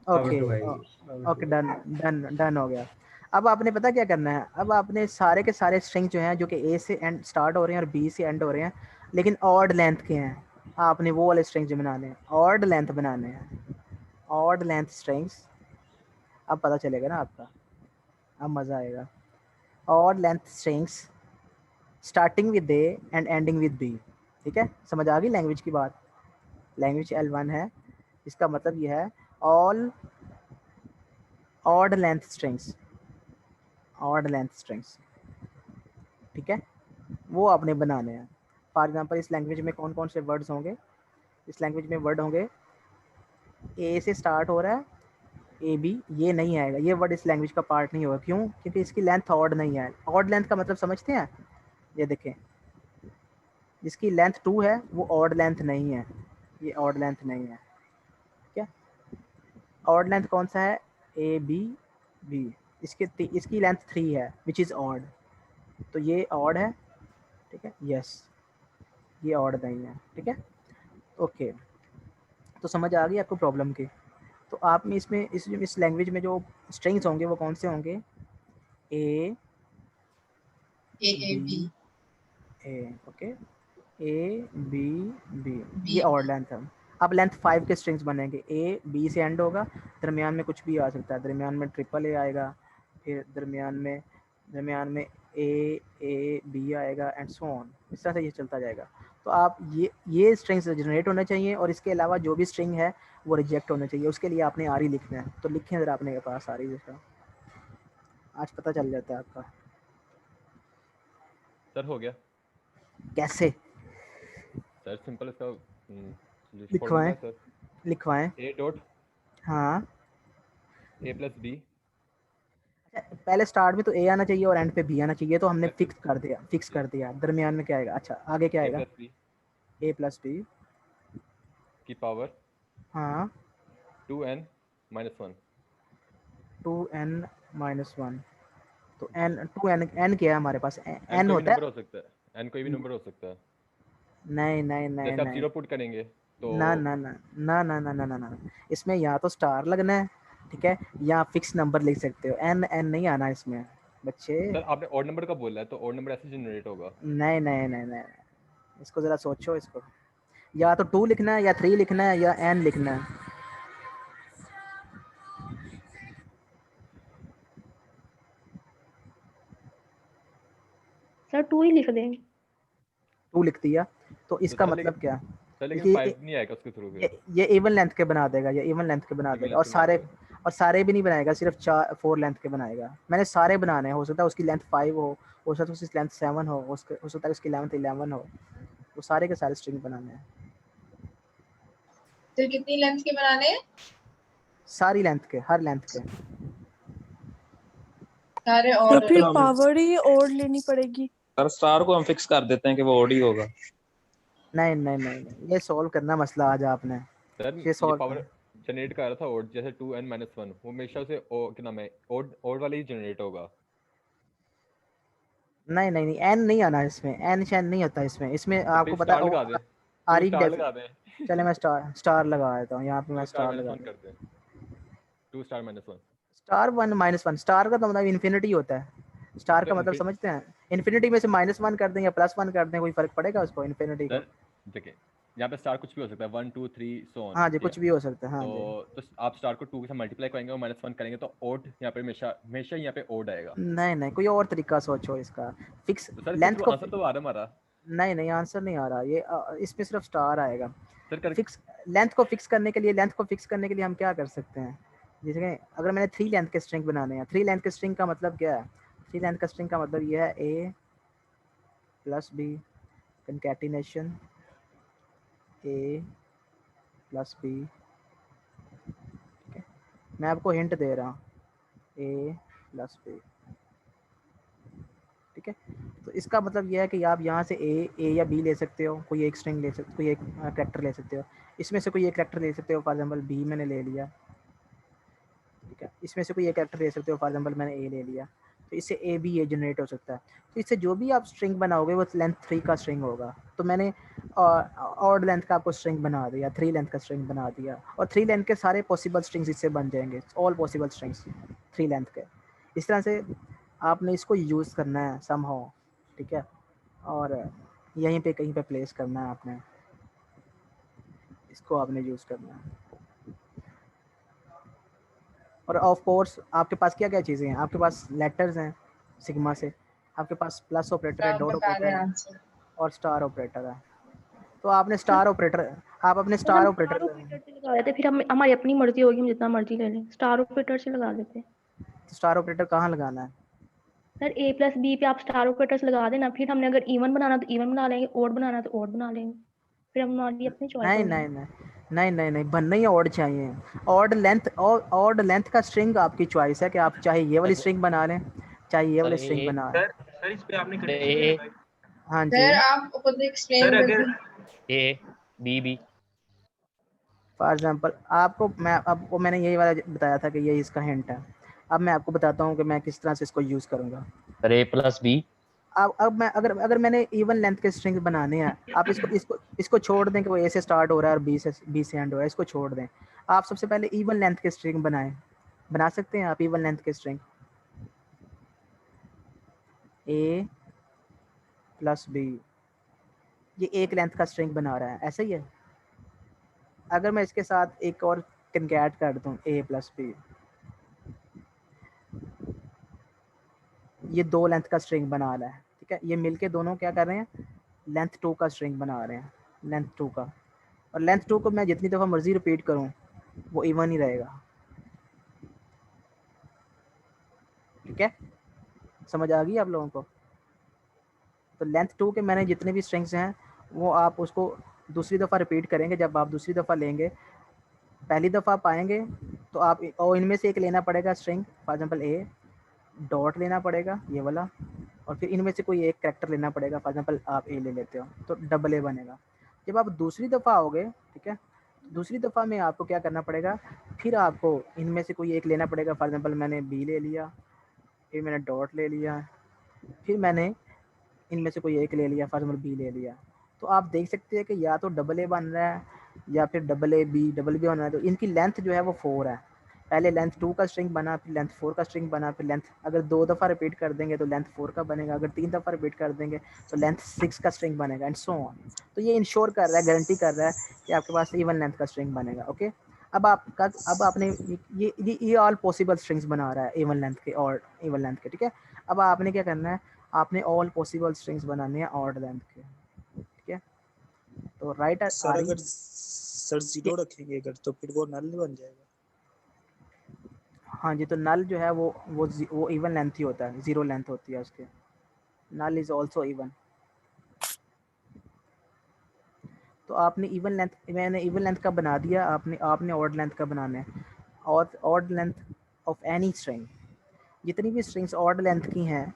पावर ओके 2 आएगी, power okay 2। Done done done हो गया। अब आपने पता क्या करना है, अब आपने सारे के सारे स्ट्रिंग जो हैं जो कि ए से एंड स्टार्ट हो रहे हैं और बी से एंड हो रहे हैं लेकिन ऑड लेंथ के हैं, आपने वो वाले स्ट्रिंग्स बनाने हैं, ऑड लेंथ बनाने हैं, ऑड लेंथ स्ट्रिंग्स। अब पता चलेगा ना आपका, अब मज़ा आएगा। Odd length strings starting with A and ending with B. ठीक है, समझ आ गई लैंग्वेज की बात। लैंग्वेज L1 है, इसका मतलब ये है all odd length strings, odd length strings. ठीक है, वो आपने बनाने हैं। फॉर एग्जांपल इस लैंग्वेज में कौन कौन से वर्ड्स होंगे, इस लैंग्वेज में वर्ड होंगे ए से स्टार्ट हो रहा है, ए बी, ये नहीं आएगा, ये वर्ड इस लैंग्वेज का पार्ट नहीं होगा। क्यों? क्योंकि इसकी लेंथ ऑड नहीं है। ऑड लेंथ का मतलब समझते हैं? ये देखें, जिसकी लेंथ 2 है वो ऑड लेंथ नहीं है, ये ऑड लेंथ नहीं है। क्या ऑड लेंथ कौन सा है? ए बी बी, इसकी लेंथ 3 है विच इज़ ऑड, तो ये ऑड है। ठीक है, यस, ये ऑड नहीं है। ठीक है, ओके, तो समझ आ गई आपको प्रॉब्लम की। तो आप में इसमें इस लैंग्वेज में जो स्ट्रिंग्स होंगे वो कौन से होंगे? A AAB A, okay, A B B, ये B ऑड लेंथ है। अब लेंथ 5 के स्ट्रिंग्स बनेंगे, ए बी से एंड होगा, दरमियान में कुछ भी आ सकता है, दरमियान में ट्रिपल ए आएगा, फिर दरमियान में ए बी आएगा एंड सो ऑन, इस तरह से ये चलता जाएगा। तो आप ये स्ट्रिंग्स जनरेट होने चाहिए और इसके अलावा जो भी स्ट्रिंग है वो रिजेक्ट होना चाहिए। उसके लिए आपने आर ही लिखना है, तो लिखें ज़रा अपने पास आर ही, जिसका आज पता चल जाता है आपका। सर हो गया कैसे सर, सिंपल इसका लिखवाएं? फॉर्मूला सर, लिखवाएं। ए डॉट हाँ, ए प्लस बी। पहले स्टार्ट में तो ए आना चाहिए और एंड पे बी आना चाहिए, तो हमने फिक्स कर दिया। दरमियान में क्या आएगा? अच्छा, आगे क्या ए आएगा? Plus B A plus B की पावर हाँ 2n माइनस 1। 2n माइनस 1, तो n क्या है हमारे पास? n कोई भी होता है? नंबर हो सकता है, n कोई भी नंबर हो सकता है। नहीं नहीं नहीं जैसे आप नहीं, 0 पुट करेंगे तो ना ना ना ना ना ना ना ना ना, इसमें या तो स्टार लगना है, ठीक है, या फिक्स नंबर लिख सकते हो। n नहीं आना इसमें बच्चे। सर आपने ऑड नंबर का बोला है तो ऑड नंबर ऐसे जनरेट होगा। नहीं नहीं नहीं नहीं, इसको ज़रा सोचो, इसको या तो 2 लिखना है या 3 लिखना है या n लिखना है। सर 2 ही लिख देंगे। 2 लिख दिया तो इसका सर मतलब क्या? सर लेकिन 5 नहीं आएगा उसके थ्रू। ये इवन लेंथ के बना देगा, ये इवन लेंथ के बना देगा, और सारे भी नहीं बनाएगा, सिर्फ 4 लेंथ के बनाएगा। मैंने सारे बनाने हैं, हो सकता है उसकी लेंथ 5 हो सकता है उसकी लेंथ 7 हो सकता है उसकी लेंथ 11 हो, वो सारे के सारे स्ट्रिंग बनाने हैं। तो कितनी लेंथ के बनाने हैं? सारी लेंथ के, हर लेंथ के सारे तो और फिर पावर ही और लेनी पड़ेगी। सर स्टार को हम फिक्स कर देते हैं कि वो ओड ही होगा। नहीं नहीं नहीं नहीं, ये सॉल्व करना मसला आज आपने। सर ये solve पावर जनरेट कर रहा था ऑड, जैसे 2n माइनस 1 वो हमेशा से क्या नाम है ऑड वाला ही जनरेट होगा। नहीं नहीं नहीं, n नहीं आना इसमें, n शैन नहीं होता इसमें। इसमें तो आपको फिर पता स्टार लगा दे, आरी स्टार लगा दे। चले मैं स्टार लगा देता हूँ यहाँ पे, मैं स्टार लगा कर दे 2 star minus 1। Star 1 minus 1, star का तो मतलब इन्फिनिटी होता है। स्टार का तो मतलब फिर- समझते हैं? इन्फिनिटी में से -1 कर दें या +1 कर दें, कोई फर्क पड़ेगा उसको इन्फिनिटी को? सर देखिए यहाँ पे स्टार कुछ भी हो सकता है, 1 2 3 सो ऑन। हाँ जी, कुछ भी हो सकता है। हाँ जी, तो आप स्टार को 2 के साथ मल्टीप्लाई करेंगे और -1 करेंगे तो ऑड यहाँ पे हमेशा यहाँ पे ऑड आएगा। नहीं नहीं, कोई और तरीका सोचो इसका। फिक्स तो सर लेंथ को आंसर तो आ रहा हमारा। नहीं नहीं, आंसर नहीं आ रहा ये, इसमें सिर्फ स्टार आएगा। सर फिक्स लेंथ को फिक्स करने के लिए हम क्या कर सकते हैं? जैसे अगर मैंने 3 लेंथ के स्ट्रिंग बनाने हैं, 3 लेंथ के स्ट्रिंग का मतलब क्या है? 3 लेंथ का स्ट्रिंग का मतलब ये है a plus b concatenation a plus b। ठीक है, मैं आपको हिंट दे रहा हूँ, a प्लस b। ठीक है, तो इसका मतलब यह है कि आप यहाँ से ए या बी ले सकते हो, कोई एक स्ट्रिंग ले सकते, कोई एक कैरेक्टर ले सकते हो। इसमें से कोई एक कैरेक्टर ले सकते हो, फॉर एग्जांपल बी मैंने ले लिया। ठीक है, इसमें से कोई एक कैरेक्टर ले सकते हो, फॉर एग्जांपल मैंने ए ले लिया। तो इससे ए बी ए जनरेट हो सकता है। तो इससे जो भी आप स्ट्रिंग बनाओगे वो लेंथ 3 का स्ट्रिंग होगा। तो मैंने ऑड लेंथ का आपको स्ट्रिंग बना दिया, 3 लेंथ का स्ट्रिंग बना दिया, और 3 लेंथ के सारे पॉसिबल स्ट्रिंग्स इससे बन जाएंगे, ऑल पॉसिबल स्ट्रिंग्स 3 लेंथ के। इस तरह से आपने इसको यूज़ करना है समहाउ, ठीक है, और यहीं पे कहीं पे प्लेस करना है आपने, इसको आपने यूज़ करना है। और ऑफ कोर्स आपके पास क्या क्या चीज़ें हैं, आपके पास लेटर्स हैं सिग्मा से, आपके पास प्लस ऑपरेटर है, आप डॉट बता रहे ऑपरेटर हैं है, आंसर। और स्टार ऑपरेटर है। तो आपने स्टार ऑपरेटर, आप अपने सर स्टार हम ऑपरेटर, स्टार ऑपरेटर से लगा देते, फिर हम हमारी अपनी मर्जी होगी, हम जितना मर्जी ले लें, स्टार ऑपरेटर से लगा देते। स्टार ऑपरेटर कहाँ लगाना है? सर ए प्लस बी पे आप स्टार ऑपरेटर से लगा देना, फिर हमने अगर इवन बनाना तो इवन बना लेंगे, ओड बनाना तो ओड बना लेंगे, फिर हमारी अपनी चॉइस नहीं होगी। नहीं नहीं नहीं नहीं नहीं, बनना ही ऑड चाहिए। ऑड लेंथ का स्ट्रिंग आपकी चॉइस है कि आप चाहे ये वाली स्ट्रिंग बना लें, चाहे ये वाली स्ट्रिंग बना लें। सर इस पे आपने कंडीशन लगाई। हाँ जी, सर आप खुद एक्सप्लेन सर कर अगर दीजिए। A B B for example आपको मैं आपको मैंने यही वाला बताया था कि ये इसका हिंट है। अब मैं आपको बताता हूँ कि मैं किस तरह से इसको यूज़ करूँगा। सर ए प्लस बी। अब मैं अगर अगर मैंने इवन लेंथ के स्ट्रिंग्स बनाने हैं, आप इसको छोड़ दें कि वो ए से स्टार्ट हो रहा है और बी से एंड हो रहा है, इसको छोड़ दें। आप सबसे पहले इवन लेंथ के स्ट्रिंग बना सकते हैं आप इवन लेंथ के स्ट्रिंग, ए प्लस बी, ये एक लेंथ का स्ट्रिंग बना रहा है, ऐसा ही है। अगर मैं इसके साथ एक और कनकैट कर दूं ए प्लस बी, ये 2 लेंथ का स्ट्रिंग बना रहा है, ठीक है। ये मिलके दोनों क्या कर रहे हैं, लेंथ 2 का स्ट्रिंग बना रहे हैं, लेंथ 2 का। और लेंथ 2 को मैं जितनी दफ़ा मर्जी रिपीट करूं वो इवन ही रहेगा, ठीक है। समझ आ गई आप लोगों को? तो लेंथ 2 के मैंने जितने भी स्ट्रिंग्स हैं वो आप उसको दूसरी दफ़ा रिपीट करेंगे। जब आप दूसरी दफ़ा लेंगे, पहली दफ़ा आप आएंगे तो आप और इनमें से एक लेना पड़ेगा string, for example A dot लेना पड़ेगा ये वाला, और फिर इनमें से कोई एक कैरेक्टर लेना पड़ेगा, फॉर एग्जांपल आप ए ले लेते हो तो डबल ए बनेगा। जब आप दूसरी दफ़ा आओगे, ठीक है, दूसरी दफ़ा में आपको क्या करना पड़ेगा, फिर आपको इनमें से कोई एक लेना पड़ेगा। फॉर एग्जांपल मैंने बी ले लिया, फिर मैंने डॉट ले लिया, फिर मैंने इनमें से कोई एक ले लिया, फॉर एग्जांपल बी ले लिया। तो आप देख सकते हैं कि या तो डबल ए बन रहा है या फिर डबल बी बन रहा है। तो इनकी लेंथ जो है वो 4 है। पहले लेंथ 2 का स्ट्रिंग बना, फिर लेंथ 4 का स्ट्रिंग बना, फिर लेंथ अगर 2 दफ़ा रिपीट कर देंगे तो लेंथ 4 का बनेगा, अगर 3 दफ़ा रिपीट कर देंगे तो लेंथ 6 का स्ट्रिंग बनेगा, एंड सो ऑन। तो ये इंश्योर कर रहा है, गारंटी कर रहा है कि आपके पास इवन लेंथ का स्ट्रिंग बनेगा। ओके, अब आपने ये ऑल पॉसिबल स्ट्रिंग्स बना रहा है इवन लेंथ के और इवन लेंथ के, ठीक है। अब आपने क्या करना है, आपने ऑल पॉसिबल स्ट्रिंग्स बनाने हैं ऑड लेंथ के, ठीक है। तो राइट सर अगर सर जीरो रखेंगे अगर तो फिर वो नल बन जाएगा। हाँ जी, तो नल जो है वो इवन लेंथ ही होता है, 0 लेंथ होती है उसके। Null is also even. तो आपने इवन लेंथ, मैंने इवन लेंथ का बना दिया, आपने ऑड लेंथ का बनाना है। और odd length of any string, जितनी भी स्ट्रिंग्स ऑड लेंथ की हैं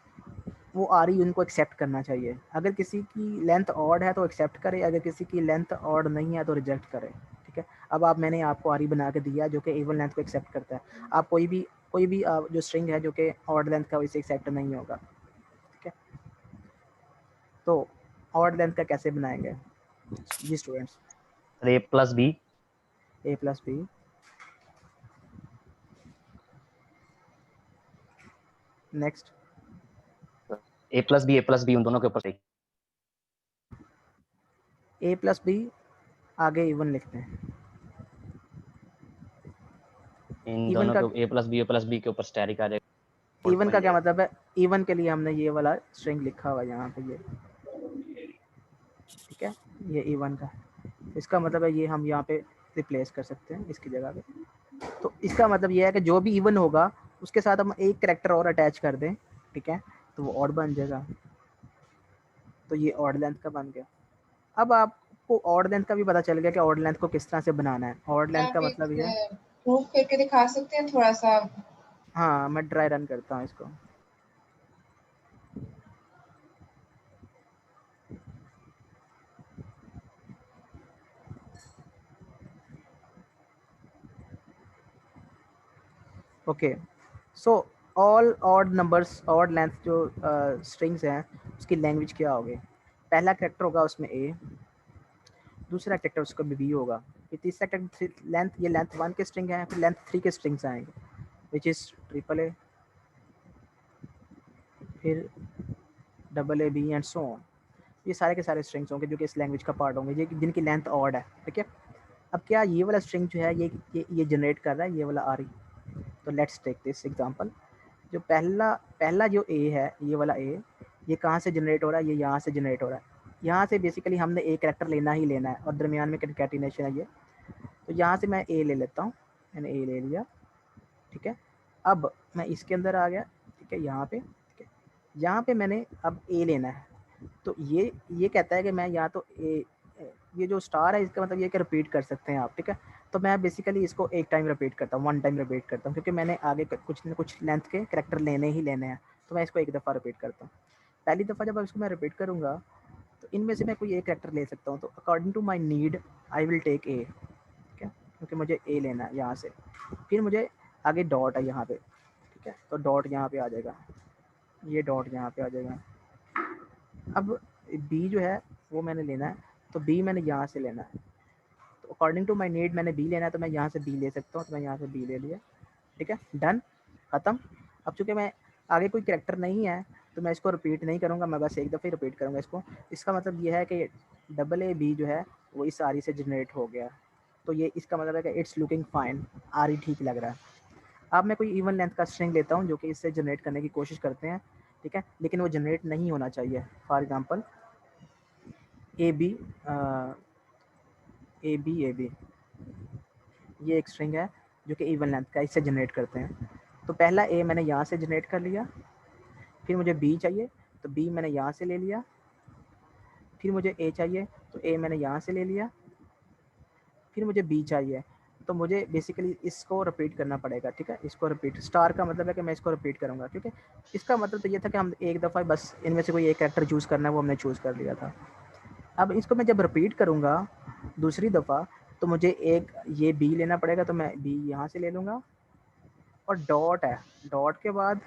वो आ रही उनको एक्सेप्ट करना चाहिए। अगर किसी की लेंथ ऑड है तो एक्सेप्ट करे, अगर किसी की लेंथ ऑड नहीं है तो रिजेक्ट करे, ठीक है। अब मैंने आपको आरी बना के दिया जो कि इवन लेंथ को एक्सेप्ट करता है। आप कोई भी जो स्ट्रिंग है जो कि ऑड लेंथ का वैसे एक्सेप्ट नहीं होगा, ठीक है। तो ऑड लेंथ का कैसे बनाएंगे जी students? A plus B. A plus B, next A plus B उन दोनों के ऊपर से ए प्लस बी आगे इवन लिखते हैं। इन इवन दोनों का के ए प्लस बी के ऊपर स्टैटिक आ जाएगा। इवन का क्या मतलब है? इवन के लिए हमने ये वाला स्ट्रिंग लिखा हुआ है यहाँ पे, ये ठीक है, ये इवन का। इसका मतलब है ये हम यहाँ पे रिप्लेस कर सकते हैं इसकी जगह पे। तो इसका मतलब ये है कि जो भी इवन होगा उसके साथ हम एक कैरेक्टर और अटैच कर दें, ठीक है, तो वो ऑड बन जाएगा। तो ये ऑड लेंथ का बन गया। अब आपको ऑड लेंथ का भी पता चल गया कि ऑड लेंथ को किस तरह से बनाना है। ऑड लेंथ का आप मतलब ये है, प्रूफ करके दिखा सकते हैं थोड़ा सा? हाँ मैं ड्राई रन करता हूँ इसको। Okay, so all odd numbers, odd length जो स्ट्रिंग्स हैं उसकी लैंग्वेज क्या होगी? पहला कैरेक्टर होगा उसमें ए, दूसरा कैरेक्टर उसका बी होगा, फिर तीसरा कैरेक्टर लेंथ, ये लेंथ 1 के स्ट्रिंग है, फिर लेंथ 3 के स्ट्रिंग्स आएंगे विच इज़ ट्रिपल ए, फिर double A B and so on. ये सारे के सारे स्ट्रिंग्स होंगे जो कि इस लैंग्वेज का पार्ट होंगे, ये जिनकी लेंथ ऑड है, ठीक है। अब क्या ये वाला स्ट्रिंग जो है ये जनरेट कर रहा है ये वाला आर ई, तो लेट्स टेक दिस एग्जांपल। जो पहला जो ए है, ये वाला ए, ये कहाँ से जनरेट हो रहा है? ये यहाँ से जनरेट हो रहा है। यहाँ से बेसिकली हमने एक कैरेक्टर लेना ही लेना है और दरमियान में कंकैटिनेशन है ये, तो यहाँ से मैं ए ले लेता हूँ, मैंने ए ले लिया, ठीक है। अब मैं इसके अंदर आ गया, ठीक है, यहाँ पे, ठीक है, यहाँ पे मैंने अब ए लेना है, तो ये कहता है कि मैं यहाँ तो ए, ये जो स्टार है इसका मतलब ये कि रिपीट कर सकते हैं आप, ठीक है। तो मैं बेसिकली इसको एक टाइम रिपीट करता हूँ, 1 टाइम रिपीट करता हूँ, क्योंकि मैंने आगे कुछ न कुछ लेंथ के कैरेक्टर लेने ही लेने हैं, तो मैं इसको एक दफ़ा रिपीट करता हूँ। पहली दफ़ा जब इसको मैं रिपीट करूँगा तो इनमें से मैं कोई एक कैरेक्टर ले सकता हूँ, तो according to my need I will take A, ठीक है, क्योंकि मुझे ए लेना है यहाँ से। फिर मुझे आगे डॉट है यहाँ पे, ठीक है, तो डॉट यहाँ पे आ जाएगा, ये डॉट यहाँ पे आ जाएगा। अब बी जो है वो मैंने लेना है, तो बी मैंने यहाँ से लेना है, तो अकॉर्डिंग टू माई नीड मैंने बी लेना है, तो मैं यहाँ से बी ले सकता हूँ, तो मैं यहाँ से बी ले लिया, ठीक है, डन, ख़त्म। अब चूँकि मैं आगे कोई कैरेक्टर नहीं है तो मैं इसको रिपीट नहीं करूँगा, मैं बस एक दफ़े रिपीट करूँगा इसको। इसका मतलब ये है कि डबल ए बी जो है वो इस आर ई से जनरेट हो गया, तो ये इसका मतलब है कि it's looking fine, are E ठीक लग रहा है। अब मैं कोई इवन लेंथ का स्ट्रिंग लेता हूँ जो कि इससे जनरेट करने की कोशिश करते हैं, ठीक है, लेकिन वो जनरेट नहीं होना चाहिए। फॉर एग्जांपल ए बी ये एक स्ट्रिंग है जो कि इवन लेंथ का, इससे जनरेट करते हैं। तो पहला ए मैंने यहाँ से जनरेट कर लिया, फिर मुझे बी चाहिए तो बी मैंने यहाँ से ले लिया, फिर मुझे ए चाहिए तो ए मैंने यहाँ से ले लिया, फिर मुझे बी चाहिए तो मुझे बेसिकली इसको रिपीट करना पड़ेगा, ठीक है, इसको रिपीट। स्टार का मतलब है कि मैं इसको रिपीट करूँगा, ठीक है। इसका मतलब तो ये था कि हम एक दफ़ा बस इनमें से कोई एक कैरेक्टर चूज़ करना है, वो हमने चूज़ कर लिया था। अब इसको मैं जब रिपीट करूँगा दूसरी दफ़ा तो मुझे एक ये बी लेना पड़ेगा, तो मैं बी यहाँ से ले लूँगा, और डॉट है, डॉट के बाद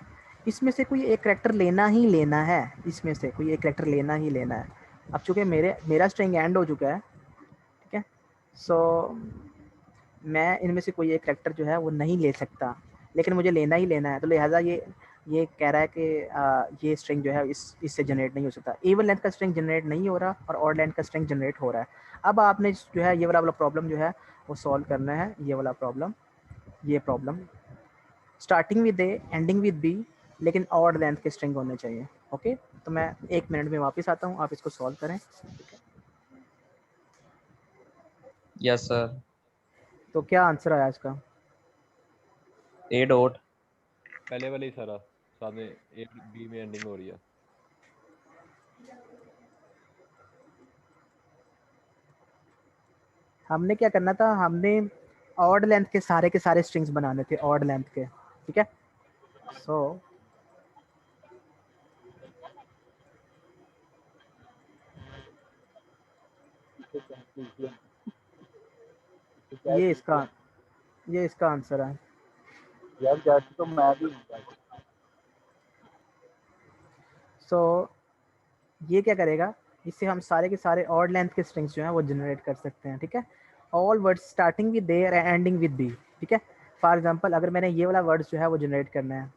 इसमें से कोई एक कैरेक्टर लेना ही लेना है, इसमें से कोई एक कैरेक्टर लेना ही लेना है। अब चूँकि मेरा स्ट्रिंग एंड हो चुका है, ठीक है, सो मैं इनमें से कोई एक कैरेक्टर जो है वो नहीं ले सकता, लेकिन मुझे लेना ही लेना है, तो लिहाजा ये कह रहा है कि ये स्ट्रिंग जो है इससे जनरेट नहीं हो सकता। इवन लेंथ का स्ट्रिंग जनरेट नहीं हो रहा और ऑड लेंथ का स्ट्रिंग जनरेट हो रहा है। अब आपने जो है ये वाला प्रॉब्लम जो है वो सॉल्व करना है, ये वाला प्रॉब्लम, ये problem starting with A ending with B, लेकिन ऑड लेंथ के स्ट्रिंग होने चाहिए। ओके, तो मैं 1 मिनट में वापस आता हूँ, आप इसको सॉल्व करें। Yes sir. तो क्या आंसर आया इसका? A dot. पहले वाले ही सारा, साथ में ए बी में एंडिंग हो रही है। हमने क्या करना था, हमने ऑड लेंथ के सारे स्ट्रिंग्स बनाने थे, ऑड लेंथ के, ठीक है। सो ये इसका आंसर है यार, जैसे तो मैं भी। सो ये क्या करेगा, इससे हम सारे के सारे ऑड लेंथ के स्ट्रिंग्स जो हैं वो जनरेट कर सकते हैं, ठीक है। All words starting with A ending with B, ठीक है। फॉर एग्जांपल अगर मैंने ये वाला वर्ड्स जो है वो जनरेट करना है,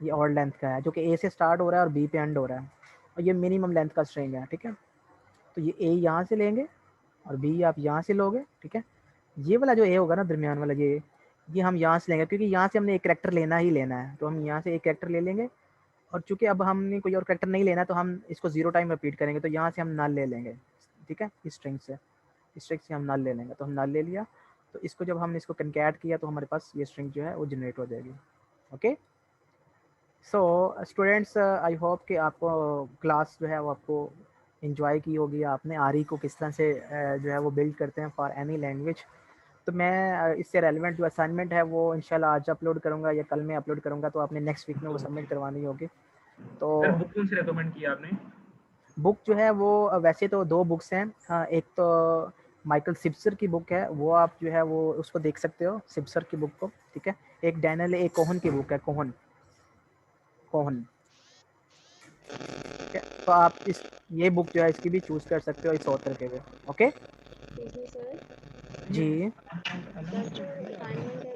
ये ऑड लेंथ का है जो कि ए से स्टार्ट हो रहा है और बी पे एंड हो रहा है, और ये मिनिमम लेंथ का स्ट्रिंग है, ठीक है। तो ये ए यहाँ से लेंगे और बी आप यहाँ से लोगे, ठीक है। ये वाला जो ए होगा ना दरमियान वाला, ये हम यहाँ से लेंगे, क्योंकि यहाँ से हमने एक कैरेक्टर लेना ही लेना है, तो हम यहाँ से एक कैरेक्टर ले लेंगे, और चूंकि अब हमने कोई और कैरेक्टर नहीं लेना तो हम इसको 0 टाइम रिपीट करेंगे, तो यहाँ से हम नल ले लेंगे, ठीक है। इस स्ट्रिंग से हम नल ले लेंगे, तो हम नल ले लिया, तो इसको जब हमने इसको कंकैट किया तो हमारे पास ये स्ट्रिंग जो है वो जनरेट हो जाएगी। Okay, so students, I hope कि आपको क्लास जो है वो आपको इन्जॉय की होगी, आपने आरी को किस तरह से जो है वो बिल्ड करते हैं फॉर एनी लैंग्वेज। तो मैं इससे रेलिवेंट जो असाइनमेंट है वो इंशाल्लाह आज अपलोड करूँगा या कल में अपलोड करूँगा, तो आपने नेक्स्ट वीक में वो सबमिट करवानी होगी। तो बुक कौन सी रेकमेंड की आपने? बुक जो है वो वैसे तो 2 बुक्स हैं, एक तो माइकल सिप्सर की बुक है, वो आप जो है वो उसको देख सकते हो, सिप्सर की बुक को, ठीक है। एक डैनियल ए कोहन की बुक है, कोहन, कोहन। तो आप इस ये बुक जो है इसकी भी चूज कर सकते हो इस ऑथर के लिए। ओके सर जी सर जो असाइनमेंट है